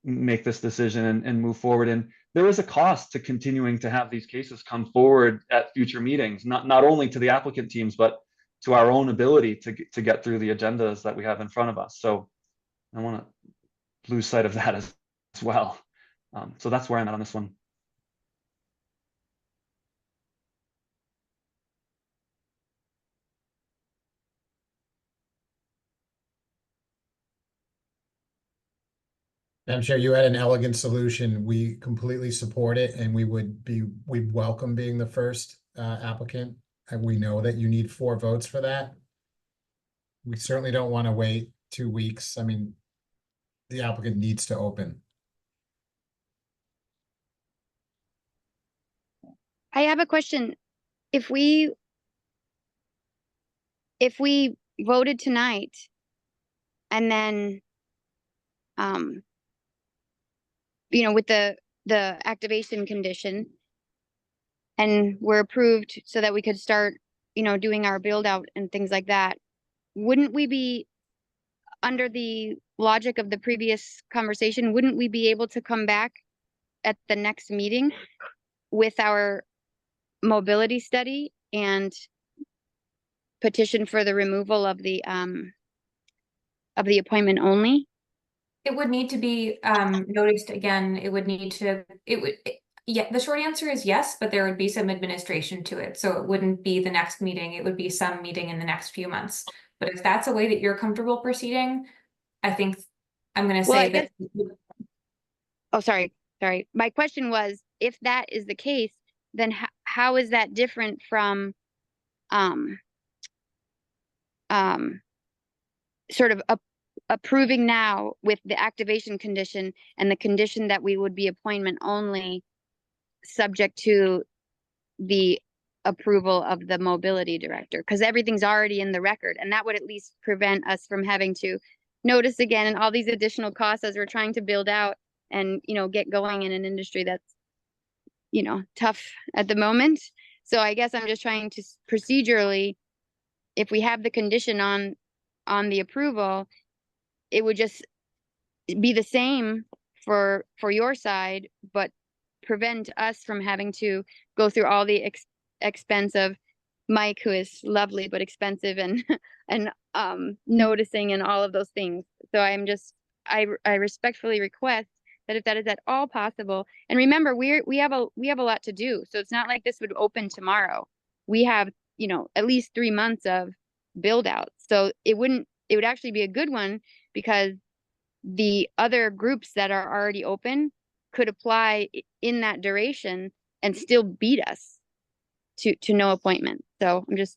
make this decision and move forward. And there is a cost to continuing to have these cases come forward at future meetings, not only to the applicant teams, but to our own ability to get through the agendas that we have in front of us. So I want to lose sight of that as well. So that's where I'm at on this one. I'm sure you had an elegant solution. We completely support it, and we welcome being the first applicant. And we know that you need 4 votes for that. We certainly don't want to wait 2 weeks. I mean, the applicant needs to open. I have a question. If we voted tonight and then, with the activation condition, and we're approved so that we could start, doing our build out and things like that, wouldn't we be, under the logic of the previous conversation, wouldn't we be able to come back at the next meeting with our mobility study and petition for the removal of the appointment only? It would need to be noticed again. It would need to, yeah, the short answer is yes, but there would be some administration to it. So it wouldn't be the next meeting. It would be some meeting in the next few months. But if that's a way that you're comfortable proceeding, I think I'm going to Well, say I that. Oh, sorry. My question was, if that is the case, then how is that different from sort of approving now with the activation condition and the condition that we would be appointment only, subject to the approval of the mobility director, because everything's already in the record, and that would at least prevent us from having to notice again and all these additional costs as we're trying to build out and, you know, get going in an industry that's, you know, tough at the moment. So I guess I'm just trying to procedurally, if we have the condition on the approval, it would just be the same for your side, but prevent us from having to go through all the expense of Mike, who is lovely but expensive, and noticing and all of those things. So I respectfully request that if that is at all possible, and remember, we have a lot to do. So it's not like this would open tomorrow. We have, you know, at least 3 months of build out. So it would actually be a good one, because the other groups that are already open could apply in that duration and still beat us to no appointment. So I'm just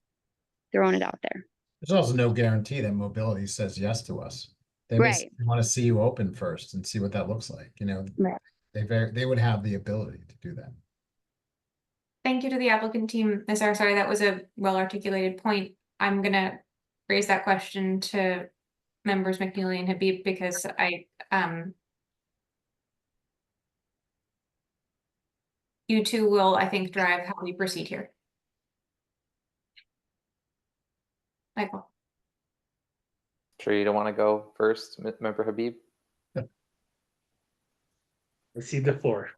throwing it out there. There's also no guarantee that mobility says yes to us. They may Right. want to see you open first and see what that looks like, you know. Right. They would have the ability to do that. Thank you to the applicant team. Ms. Sorry, that was a well-articulated point. I'm gonna raise that question to members McNeely and Habib, because you two will, I think, drive how we proceed here. Michael. Sure you don't want to go first, Member Habib? Receive the floor.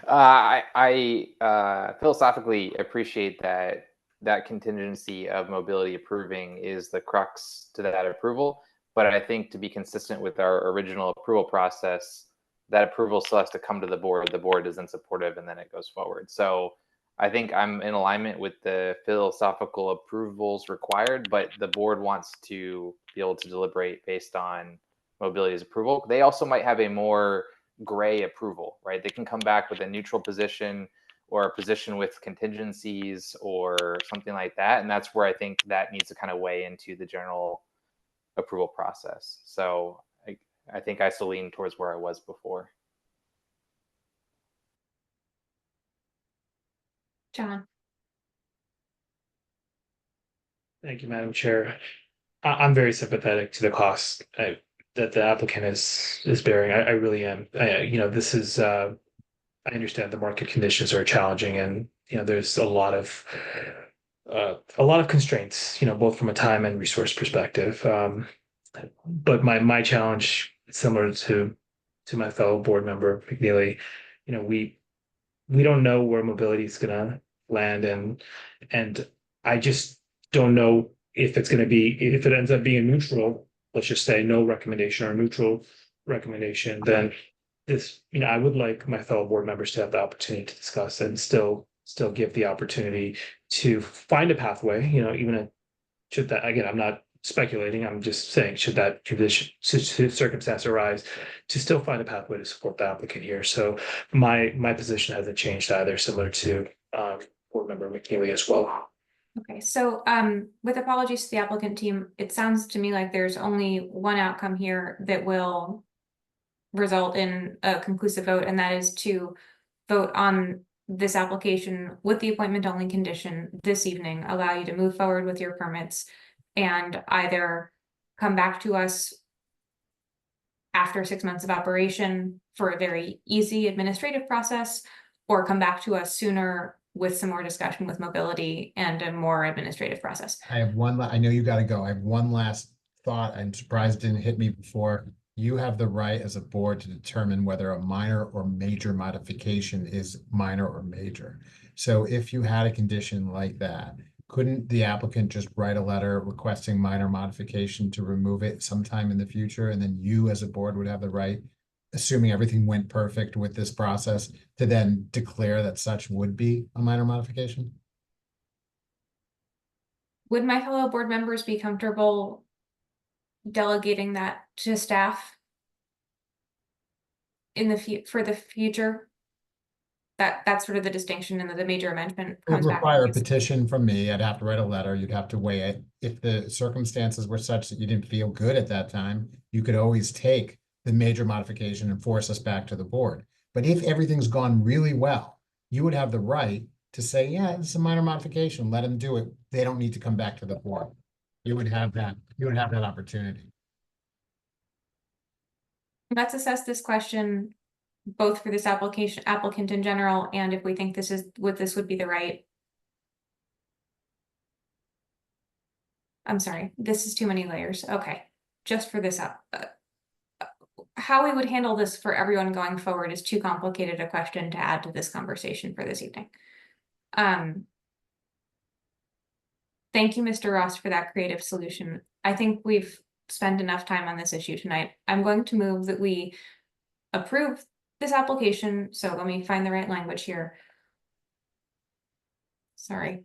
I philosophically appreciate that contingency of mobility approving is the crux to that approval. But I think to be consistent with our original approval process, that approval still has to come to the board. The board isn't supportive, and then it goes forward. So I think I'm in alignment with the philosophical approvals required, but the board wants to be able to deliberate based on mobility's approval. They also might have a more gray approval, right? They can come back with a neutral position or a position with contingencies or something like that. And that's where I think that needs to kind of weigh into the general approval process. So I think I still lean towards where I was before. John. Thank you, Madam Chair. I'm very sympathetic to the cost that the applicant is bearing. I really am. You know, this is, I understand the market conditions are challenging, and, you know, there's a lot of constraints, you know, both from a time and resource perspective. But my challenge, similar to my fellow board member McNeely, you know, we don't know where mobility is going to land, and I just don't know if it's going to be, if it ends up being neutral, let's just say no recommendation or neutral recommendation, then this, you know, I would like my fellow board members to have the opportunity to discuss and still give the opportunity to find a pathway, you know, even should that, again, I'm not speculating, I'm just saying, should that circumstance arise, to still find a pathway to support the applicant here. So my position hasn't changed either, similar to board member McNeely as well. Okay, so with apologies to the applicant team, it sounds to me like there's only one outcome here that will result in a conclusive vote, and that is to vote on this application with the appointment only condition this evening, allow you to move forward with your permits, and either come back to us after 6 months of operation for a very easy administrative process, or come back to us sooner with some more discussion with mobility and a more administrative process. I have one, I know you gotta go. I have one last thought. I'm surprised it didn't hit me before you have the right as a board to determine whether a minor or major modification is minor or major. So if you had a condition like that, couldn't the applicant just write a letter requesting minor modification to remove it sometime in the future? And then you as a board would have the right, assuming everything went perfect with this process, to then declare that such would be a minor modification? Would my fellow board members be comfortable delegating that to staff in the for the future? That's sort of the distinction, and the major amendment It would comes back. require a petition from me. I'd have to write a letter. You'd have to weigh it. If the circumstances were such that you didn't feel good at that time, you could always take the major modification and force us back to the board. But if everything's gone really well, you would have the right to say, yeah, it's a minor modification, let them do it. They don't need to come back to the board. You would have that opportunity. Let's assess this question both for this applicant in general, and if we think this would be the right. I'm sorry, this is too many layers. Okay, just for this how we would handle this for everyone going forward is too complicated a question to add to this conversation for this evening. Thank you, Mr. Ross, for that creative solution. I think we've spent enough time on this issue tonight. I'm going to move that we approve this application. So let me find the right language here. Sorry.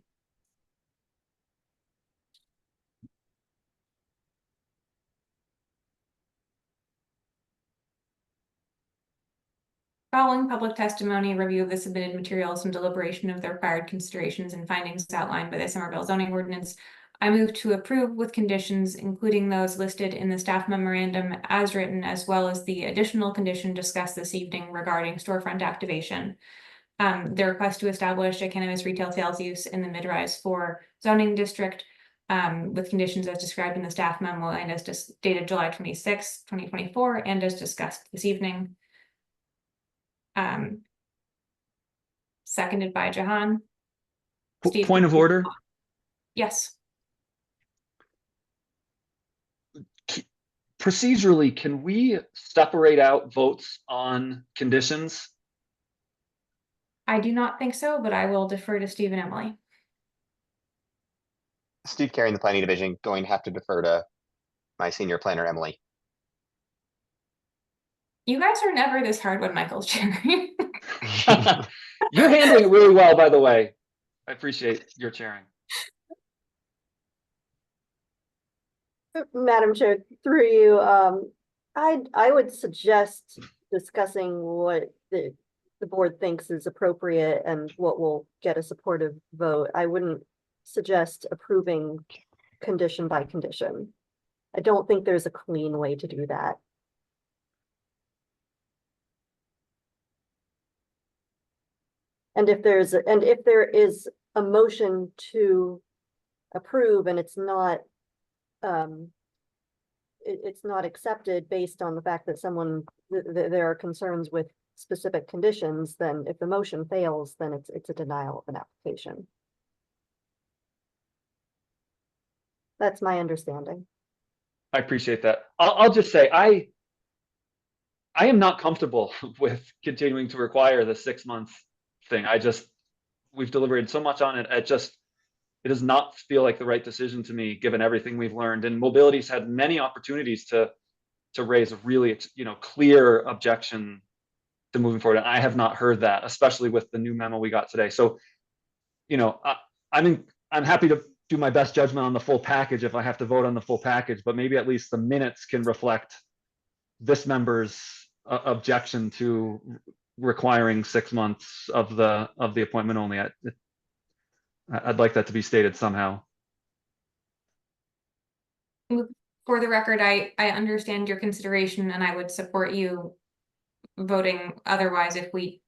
Following public testimony, review of the submitted materials, and deliberation of the required considerations and findings outlined by the Somerville zoning ordinance, I move to approve with conditions, including those listed in the staff memorandum as written, as well as the additional condition discussed this evening regarding storefront activation. The request to establish a cannabis retail sales use in the mid-rise 4 zoning district, with conditions as described in the staff memo and as dated July 26, 2024, and as discussed this evening. Seconded by Jahan. Steve, Point of order. Yes. Procedurally, can we separate out votes on conditions? I do not think so, but I will defer to Steve and Emily. Steve carrying the planning division, going to have to defer to my senior planner, Emily. You guys are never this hard when Michael's chairing. You're handling it really well, by the way. I appreciate your chairing. Madam Chair, through you, I would suggest discussing what the board thinks is appropriate and what will get a supportive vote. I wouldn't suggest approving condition by condition. I don't think there's a clean way to do that. And if there is a motion to approve and it's not accepted based on the fact that there are concerns with specific conditions, then if the motion fails, then it's a denial of an application. That's my understanding. I appreciate that. I'll just say I am not comfortable with continuing to require the 6 month thing. We've deliberated so much on it. It does not feel like the right decision to me, given everything we've learned. And Mobility's had many opportunities to raise a really, clear objection to moving forward. And I have not heard that, especially with the new memo we got today. So, I'm happy to do my best judgment on the full package if I have to vote on the full package, but maybe at least the minutes can reflect this member's objection to requiring 6 months of the appointment only. I'd like that to be stated somehow. For the record, I understand your consideration, and I would support you voting otherwise if we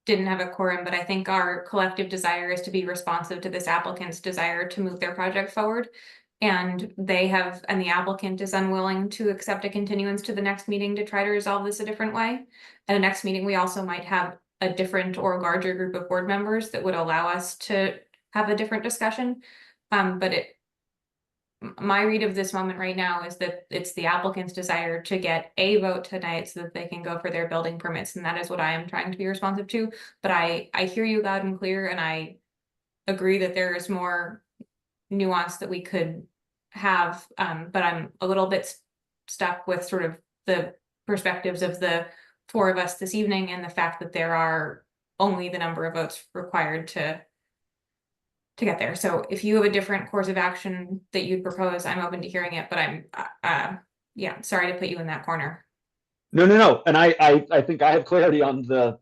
didn't have a quorum, but I think our collective desire is to be responsive to this applicant's desire to move their project forward. And the applicant is unwilling to accept a continuance to the next meeting to try to resolve this a different way. At the next meeting, we also might have a different or larger group of board members that would allow us to have a different discussion. But my read of this moment right now is that it's the applicant's desire to get a vote tonight so that they can go for their building permits, and that is what I am trying to be responsive to. But I hear you loud and clear, and I agree that there is more nuance that we could have, but I'm a little bit stuck with sort of the perspectives of the four of us this evening and the fact that there are only the number of votes required to get there. So if you have a different course of action that you'd propose, I'm open to hearing it, but I'm, yeah, sorry to put you in that corner. No. And I think I have clarity on the,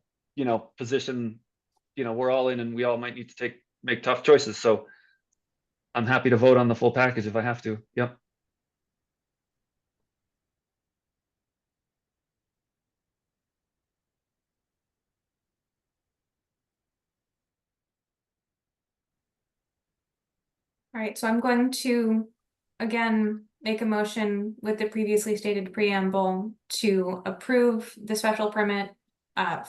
position, we're all in and we all might need to make tough choices. So I'm happy to vote on the full package if I have to. Yep. All right, so I'm going to, again, make a motion with the previously stated preamble to approve the special permit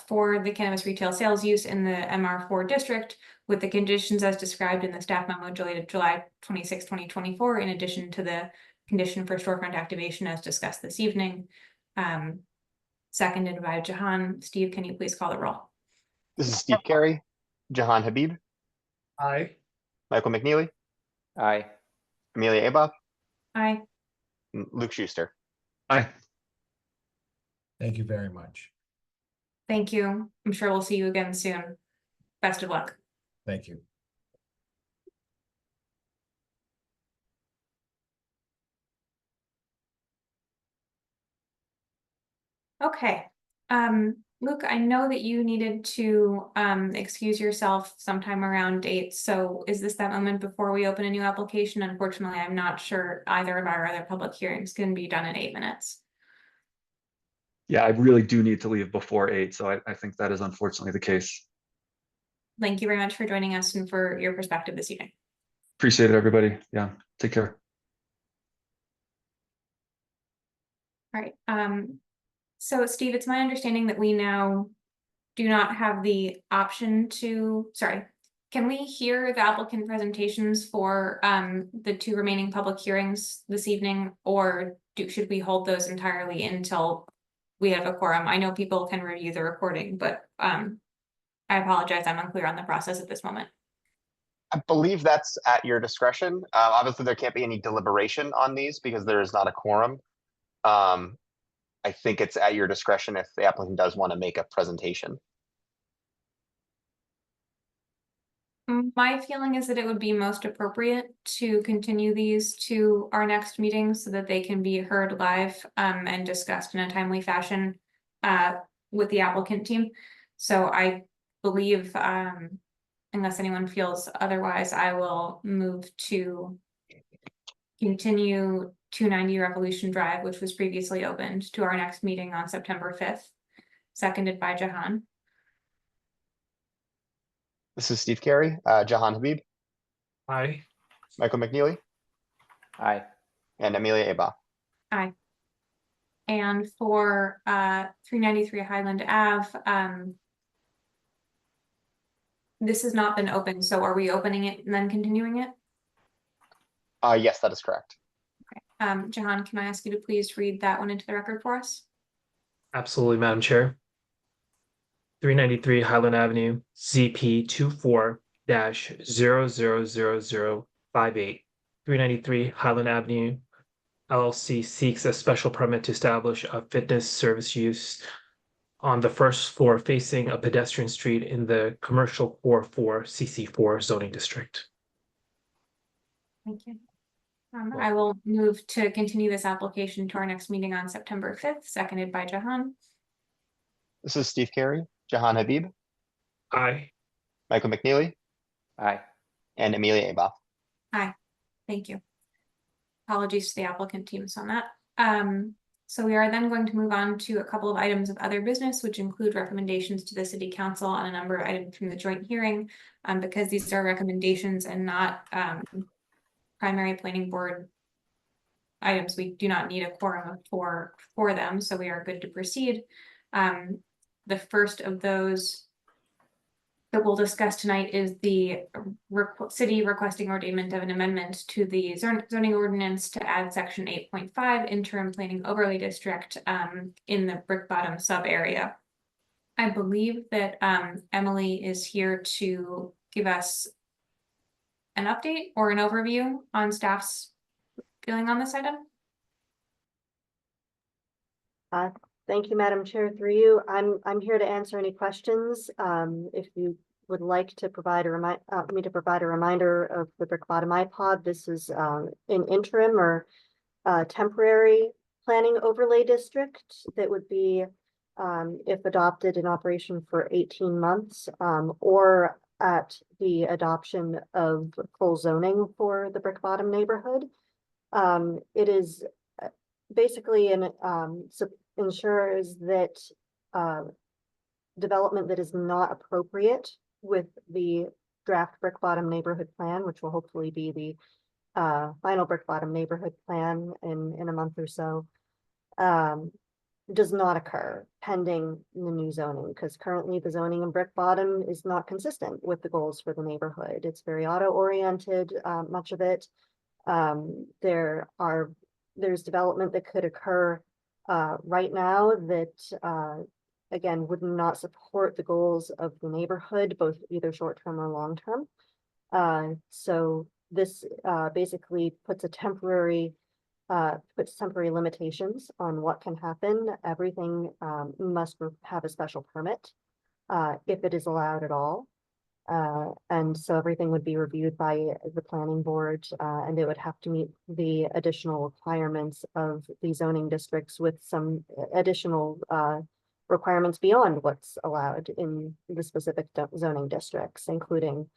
for the cannabis retail sales use in the MR4 district with the conditions as described in the staff memo dated July 26, 2024, in addition to the condition for storefront activation as discussed this evening. Seconded by Jahan. Steve, can you please call the roll? This is Steve Carey, Jahan Habib, Aye. Michael McNeely, Aye. Amelia Abach, Aye. and Luke Schuster. Aye. Thank you very much. Thank you. I'm sure we'll see you again soon. Best of luck. Thank you. Okay, Luke, I know that you needed to excuse yourself sometime around 8. So is this that moment before we open a new application? Unfortunately, I'm not sure either of our other public hearings can be done in 8 minutes. Yeah, I really do need to leave before 8, so I think that is unfortunately the case. Thank you very much for joining us and for your perspective this evening. Appreciate it, everybody. Yeah, take care. All right, so Steve, it's my understanding that we now do not have the option to, sorry, can we hear the applicant presentations for the 2 remaining public hearings this evening, or should we hold those entirely until we have a quorum? I know people can review the recording, but I apologize, I'm unclear on the process at this moment. I believe that's at your discretion. Obviously, there can't be any deliberation on these because there is not a quorum. I think it's at your discretion if the applicant does want to make a presentation. My feeling is that it would be most appropriate to continue these to our next meeting so that they can be heard live and discussed in a timely fashion with the applicant team. So I believe, unless anyone feels otherwise, I will move to continue 290 Revolution Drive, which was previously opened, to our next meeting on September 5th, seconded by Jahan. This is Steve Carey, Jahan Habib, Aye. Michael McNeely, Aye. and Amelia Abach. Aye. And for 393 Highland Ave, this has not been open, so are we opening it and then continuing it? Yes, that is correct. Okay. Jahan, can I ask you to please read that one into the record for us? Absolutely, Madam Chair. 393 Highland Avenue, ZP 24-000058. 393 Highland Avenue, LLC seeks a special permit to establish a fitness service use on the first floor facing a pedestrian street in the commercial core 4 CC4 zoning district. Thank you. I will move to continue this application to our next meeting on September 5th, seconded by Jahan. This is Steve Carey, Jahan Habib, Aye. Michael McNeely, Aye. and Amelia Abach. Aye. Thank you. Apologies to the applicant teams on that. So we are then going to move on to a couple of items of other business, which include recommendations to the city council on a number of items from the joint hearing. Because these are recommendations and not primary planning board items, we do not need a quorum for them, so we are good to proceed. The first of those that we'll discuss tonight is the city requesting ordainment of an amendment to the zoning ordinance to add section 8.5 interim planning overlay district in the Brick Bottom sub area. I believe that Emily is here to give us an update or an overview on staff's feeling on this item. Thank you, Madam Chair. Through you, I'm here to answer any questions. If you would like to provide me to provide a reminder of the Brick Bottom iPod, this is an interim or temporary planning overlay district that would be, if adopted, in operation for 18 months, or at the adoption of full zoning for the Brick Bottom neighborhood. It is basically ensures that development that is not appropriate with the draft Brick Bottom neighborhood plan, which will hopefully be the final Brick Bottom neighborhood plan in a month or so, does not occur pending the new zoning, because currently the zoning in Brick Bottom is not consistent with the goals for the neighborhood. It's very auto-oriented, much of it. There's development that could occur right now that again would not support the goals of the neighborhood, both either short-term or long-term. So this basically puts temporary limitations on what can happen. Everything must have a special permit if it is allowed at all. And so everything would be reviewed by the planning board, and it would have to meet the additional requirements of the zoning districts with some additional requirements beyond what's allowed in the specific zoning districts, including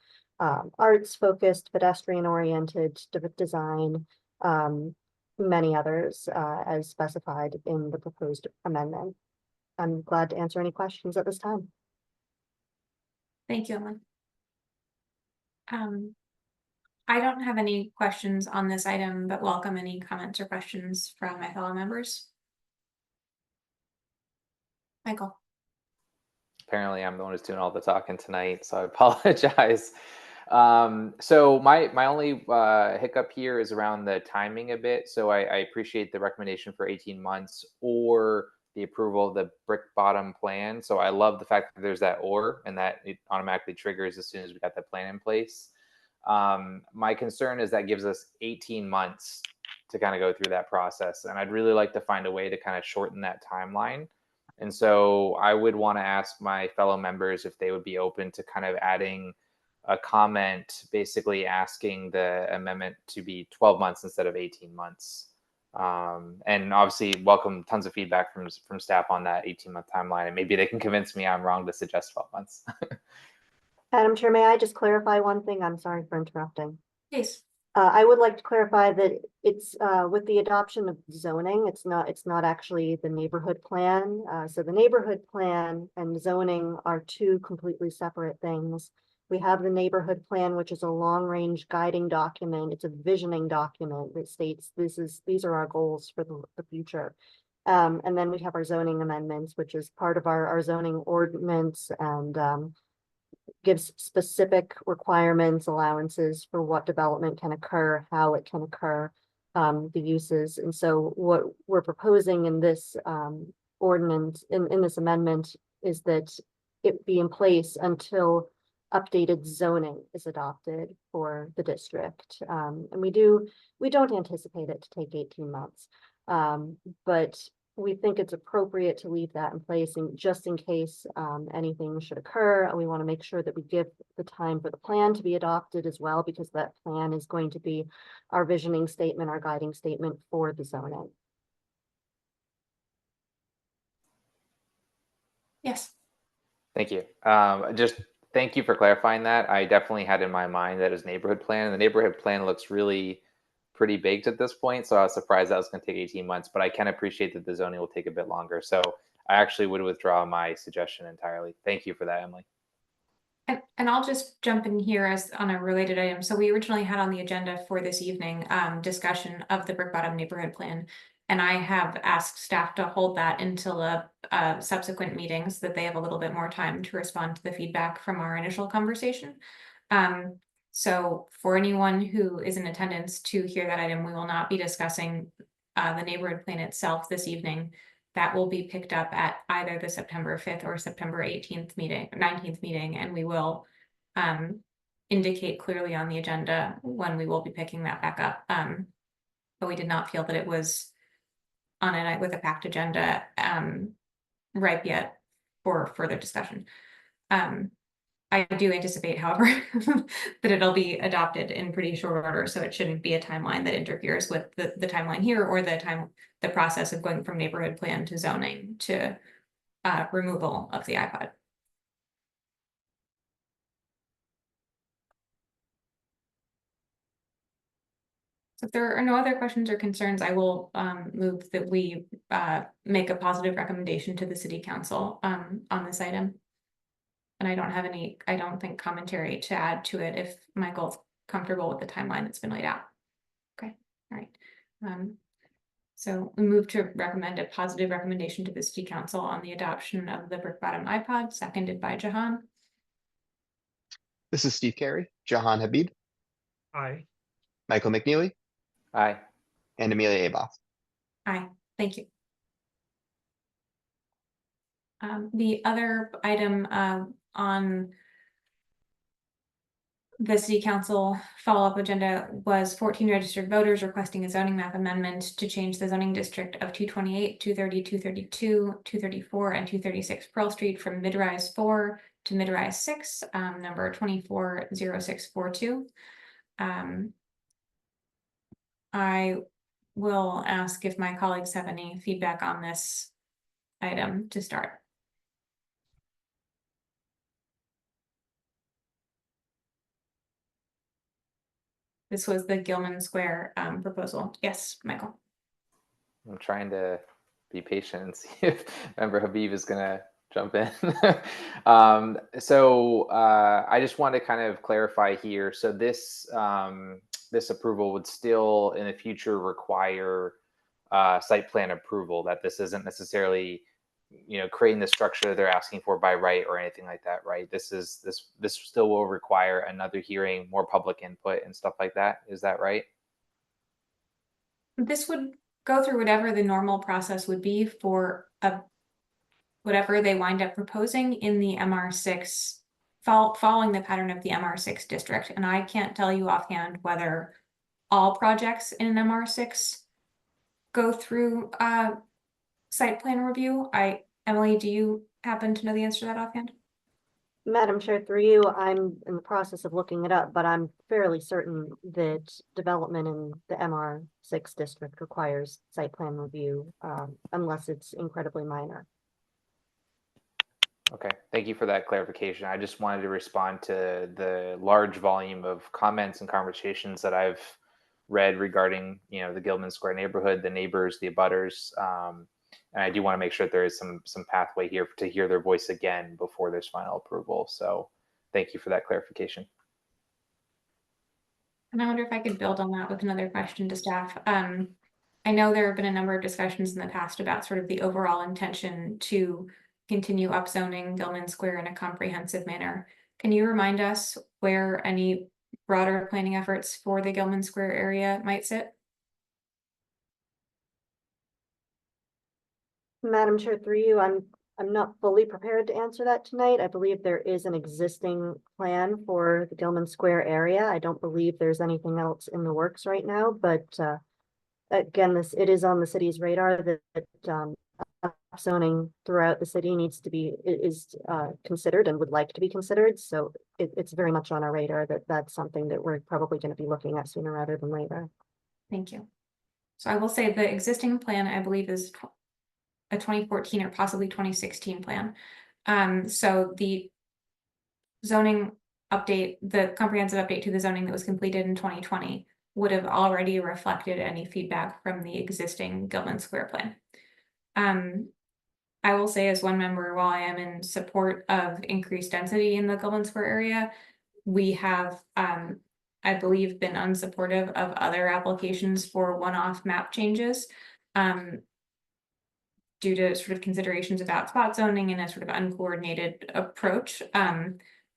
arts focused, pedestrian oriented design, many others as specified in the proposed amendment. I'm glad to answer any questions at this time. Thank you, Emily. I don't have any questions on this item, but welcome any comments or questions from my fellow members. Michael. Apparently I'm the one who's doing all the talking tonight, so I apologize. So my only hiccup here is around the timing a bit. So I appreciate the recommendation for 18 months or the approval of the Brick Bottom plan. So I love the fact that there's that or, and that it automatically triggers as soon as we got that plan in place. My concern is that gives us 18 months to kind of go through that process. And I'd really like to find a way to kind of shorten that timeline. And so I would want to ask my fellow members if they would be open to kind of adding a comment, basically asking the amendment to be 12 months instead of 18 months. And obviously welcome tons of feedback from staff on that 18-month timeline, and maybe they can convince me I'm wrong to suggest 12 months. Madam Chair, may I just clarify one thing? I'm sorry for interrupting. Please. I would like to clarify that it's with the adoption of zoning, it's not actually the neighborhood plan. So the neighborhood plan and zoning are two completely separate things. We have the neighborhood plan, which is a long-range guiding document. It's a visioning document that states these are our goals for the future. And then we have our zoning amendments, which is part of our zoning ordinance and gives specific requirements, allowances for what development can occur, how it can occur, the uses. And so what we're proposing in this ordinance, in this amendment, is that it be in place until updated zoning is adopted for the district. And we don't anticipate it to take 18 months, but we think it's appropriate to leave that in place, and just in case anything should occur, we want to make sure that we give the time for the plan to be adopted as well, because that plan is going to be our visioning statement, our guiding statement for the zoning. Yes. Thank you. Just thank you for clarifying that. I definitely had in my mind that as neighborhood plan, and the neighborhood plan looks really pretty baked at this point. So I was surprised that was going to take 18 months, but I can appreciate that the zoning will take a bit longer. So I actually would withdraw my suggestion entirely. Thank you for that, Emily. And I'll just jump in here as on a related item. So we originally had on the agenda for this evening discussion of the Brick Bottom neighborhood plan. And I have asked staff to hold that until a subsequent meeting so that they have a little bit more time to respond to the feedback from our initial conversation. So for anyone who is in attendance to hear that item, we will not be discussing the neighborhood plan itself this evening. That will be picked up at either the September 5th or September 18th meeting, 19th meeting, and we will indicate clearly on the agenda when we will be picking that back up. But we did not feel that it was on a night with a packed agenda ripe yet for further discussion. I do anticipate, however, that it'll be adopted in pretty short order, so it shouldn't be a timeline that interferes with the timeline here or the process of going from neighborhood plan to zoning to removal of the iPod. So if there are no other questions or concerns, I will move that we make a positive recommendation to the city council on this item. And I don't have any, I don't think, commentary to add to it if Michael's comfortable with the timeline that's been laid out. Okay, all right. So we move to recommend a positive recommendation to the city council on the adoption of the brick bottom iPod, seconded by Jahan. This is Steve Carey, Jahan Habib, Aye. Michael McNeely, Aye. and Amelia Aboff. Aye, thank you. The other item on the city council follow-up agenda was 14 registered voters requesting a zoning map amendment to change the zoning district of 228, 230, 232, 234, and 236 Pearl Street from mid-rise 4 to mid-rise 6, number 240642. I will ask if my colleagues have any feedback on this item to start. This was the Gilman Square proposal. Yes, Michael. I'm trying to be patient and see if Member Habib is going to jump in. I just want to kind of clarify here. So this this approval would still in the future require site plan approval, that this isn't necessarily, you know, creating the structure that they're asking for by right or anything like that, right? This still will require another hearing, more public input and stuff like that. Is that right? This would go through whatever the normal process would be for whatever they wind up proposing in the MR6, following the pattern of the MR6 district. And I can't tell you offhand whether all projects in an MR6 go through site plan review. Emily, do you happen to know the answer to that offhand? Madam Chair, through you, I'm in the process of looking it up, but I'm fairly certain that development in the MR6 district requires site plan review, unless it's incredibly minor. Okay, thank you for that clarification. I just wanted to respond to the large volume of comments and conversations that I've read regarding, you know, the Gilman Square neighborhood, the neighbors, the abutters. And I do want to make sure that there is some pathway here to hear their voice again before there's final approval. So thank you for that clarification. And I wonder if I could build on that with another question to staff. I know there have been a number of discussions in the past about sort of the overall intention to continue upzoning Gilman Square in a comprehensive manner. Can you remind us where any broader planning efforts for the Gilman Square area might sit? Madam Chair, through you, I'm not fully prepared to answer that tonight. I believe there is an existing plan for the Gilman Square area. I don't believe there's anything else in the works right now, but again, it is on the city's radar that zoning throughout the city needs to be considered and would like to be considered. So it's very much on our radar that's something that we're probably going to be looking at sooner rather than later. Thank you. So I will say the existing plan, I believe, is a 2014 or possibly 2016 plan. So the zoning update, the comprehensive update to the zoning that was completed in 2020 would have already reflected any feedback from the existing Gilman Square plan. I will say, as one member, while I am in support of increased density in the Gilman Square area, we have, I believe, been unsupportive of other applications for one-off map changes. due to sort of considerations about spot zoning and a sort of uncoordinated approach,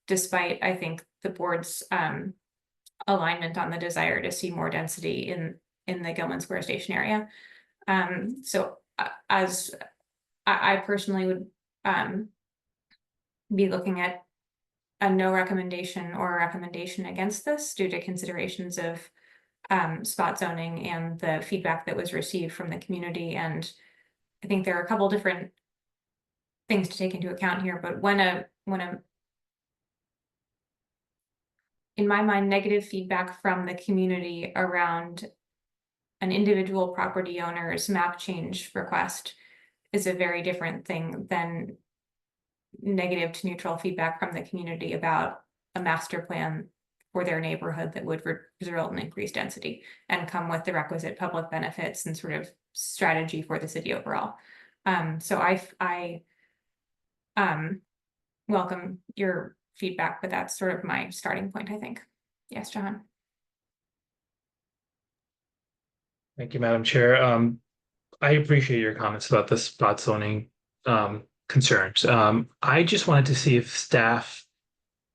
despite, I think, the board's alignment on the desire to see more density in the Gilman Square Station area. So as I personally would be looking at a no recommendation or a recommendation against this due to considerations of spot zoning and the feedback that was received from the community. And I think there are a couple different things to take into account here, but when a in my mind, negative feedback from the community around an individual property owner's map change request is a very different thing than negative to neutral feedback from the community about a master plan for their neighborhood that would result in increased density and come with the requisite public benefits and sort of strategy for the city overall. So I welcome your feedback, but that's sort of my starting point, I think. Yes, John. Thank you, Madam Chair. I appreciate your comments about the spot zoning concerns. I just wanted to see if staff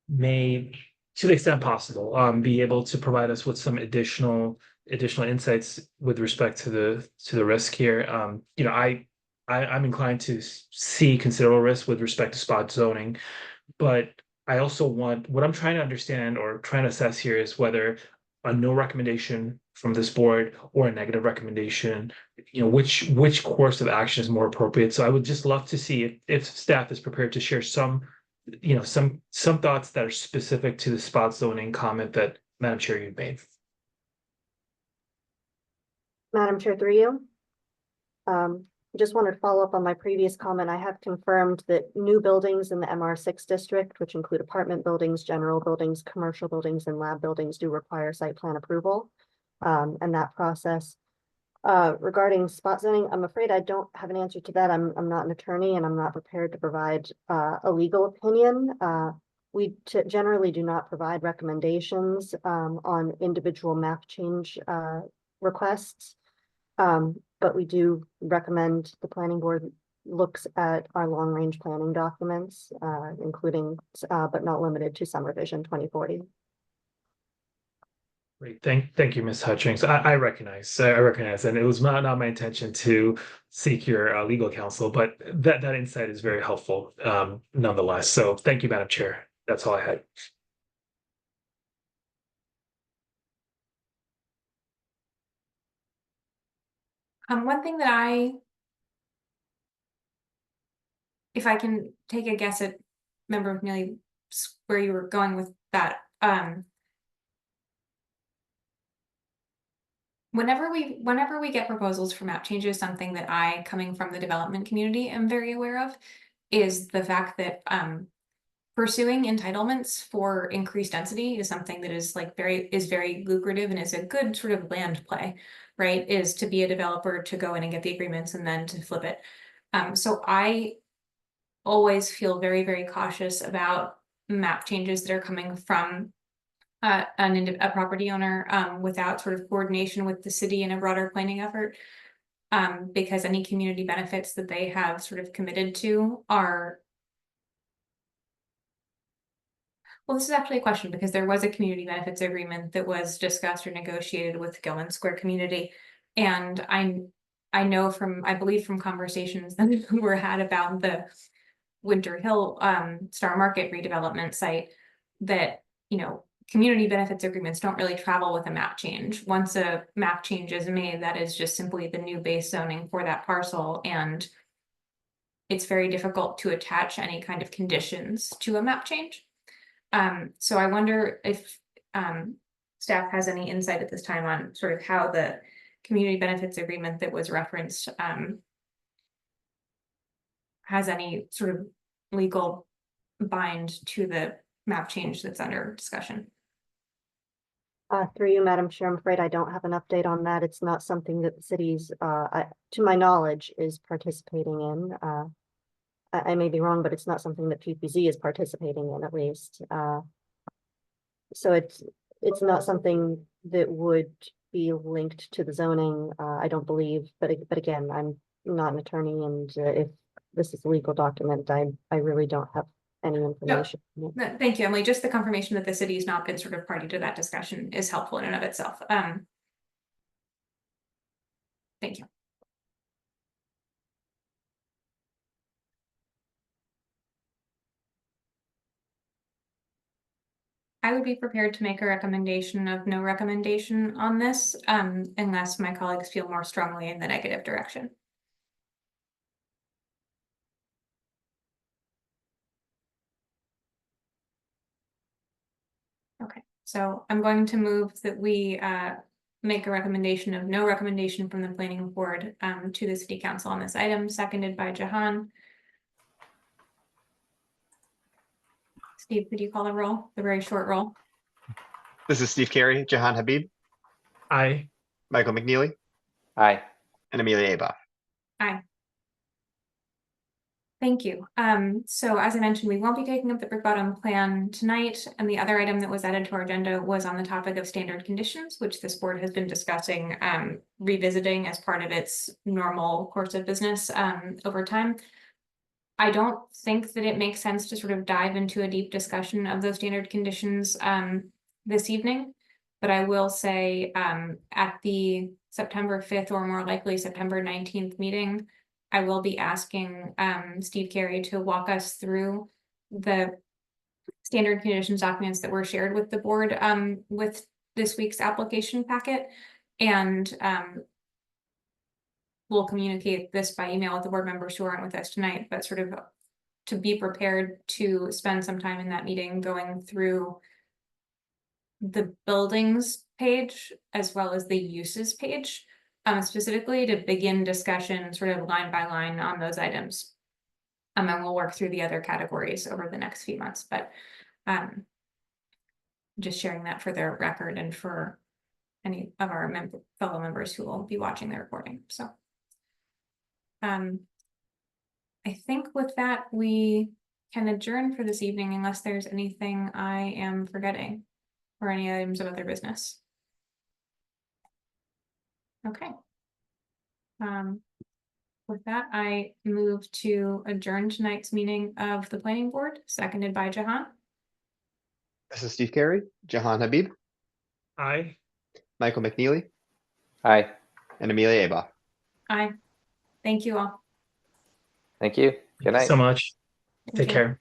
may, to the extent possible, be able to provide us with some additional insights with respect to the risk here. You know, I'm inclined to see considerable risk with respect to spot zoning, but I also want, what I'm trying to understand or trying to assess here is whether a no recommendation from this board or a negative recommendation, you know, which course of action is more appropriate. So I would just love to see if staff is prepared to share some, you know, some thoughts that are specific to the spot zoning comment that Madam Chair you made. Madam Chair, through you. Just wanted to follow up on my previous comment. I have confirmed that new buildings in the MR6 district, which include apartment buildings, general buildings, commercial buildings, and lab buildings, do require site plan approval. And that process. Regarding spot zoning, I'm afraid I don't have an answer to that. I'm not an attorney and I'm not prepared to provide a legal opinion. We generally do not provide recommendations on individual map change requests. But we do recommend the planning board looks at our long-range planning documents, including, but not limited to Summer Vision 2040. Great, thank you, Ms. Hutchings. I recognize, and it was not my intention to seek your legal counsel, but that insight is very helpful, nonetheless. So thank you, Madam Chair. That's all I had. One thing that if I can take a guess at Member McNeely, where you were going with that, whenever we get proposals for map changes, something that I, coming from the development community, am very aware of is the fact that pursuing entitlements for increased density is something that is like very lucrative and is a good sort of land play, right? Is to be a developer, to go in and get the agreements and then to flip it. So I always feel very cautious about map changes that are coming from a property owner without sort of coordination with the city in a broader planning effort, because any community benefits that they have sort of committed to are. Well, this is actually a question because there was a community benefits agreement that was discussed or negotiated with Gilman Square community. And I know I believe from conversations that were had about the Winter Hill Star Market redevelopment site that, you know, community benefits agreements don't really travel with a map change. Once a map change is made, that is just simply the new base zoning for that parcel. And it's very difficult to attach any kind of conditions to a map change. So I wonder if staff has any insight at this time on sort of how the community benefits agreement that was referenced has any sort of legal bind to the map change that's under discussion. Through you, Madam Chair, I'm afraid I don't have an update on that. It's not something that the city's, to my knowledge, is participating in. I may be wrong, but it's not something that PPZ is participating in, at least. So it's not something that would be linked to the zoning. I don't believe, but again, I'm not an attorney, and if this is a legal document, I really don't have any information. Thank you, Emily. Just the confirmation that the city's not been sort of party to that discussion is helpful in and of itself. Thank you. I would be prepared to make a recommendation of no recommendation on this, unless my colleagues feel more strongly in the negative direction. Okay, so I'm going to move that we make a recommendation of no recommendation from the planning board to the city council on this item, seconded by Jahan. Steve, could you call the roll? The very short roll. This is Steve Carey, Jahan Habib, Aye. Michael McNeely, Aye. and Amelia Aba. Aye. Thank you. So as I mentioned, we won't be taking up the Brick Bottom plan tonight, and the other item that was added to our agenda was on the topic of standard conditions, which this board has been discussing, revisiting as part of its normal course of business over time. I don't think that it makes sense to sort of dive into a deep discussion of those standard conditions this evening, but I will say at the September 5th or more likely September 19th meeting, I will be asking Steve Carey to walk us through the standard conditions documents that were shared with the board with this week's application packet. And we'll communicate this by email with the board members who aren't with us tonight, but sort of to be prepared to spend some time in that meeting going through the buildings page as well as the uses page. Specifically to begin discussion sort of line by line on those items. And we'll work through the other categories over the next few months, but just sharing that for their record and for any of our fellow members who will be watching the recording. So I think with that, we can adjourn for this evening unless there's anything I am forgetting or any items of other business. Okay. With that, I move to adjourn tonight's meeting of the planning board, seconded by Jahan. This is Steve Carey, Jahan Habib, Aye. Michael McNeely, Aye. and Amelia Aba. Aye. Thank you all. Thank you. Good Thank you night. so much. Thank Take you. care.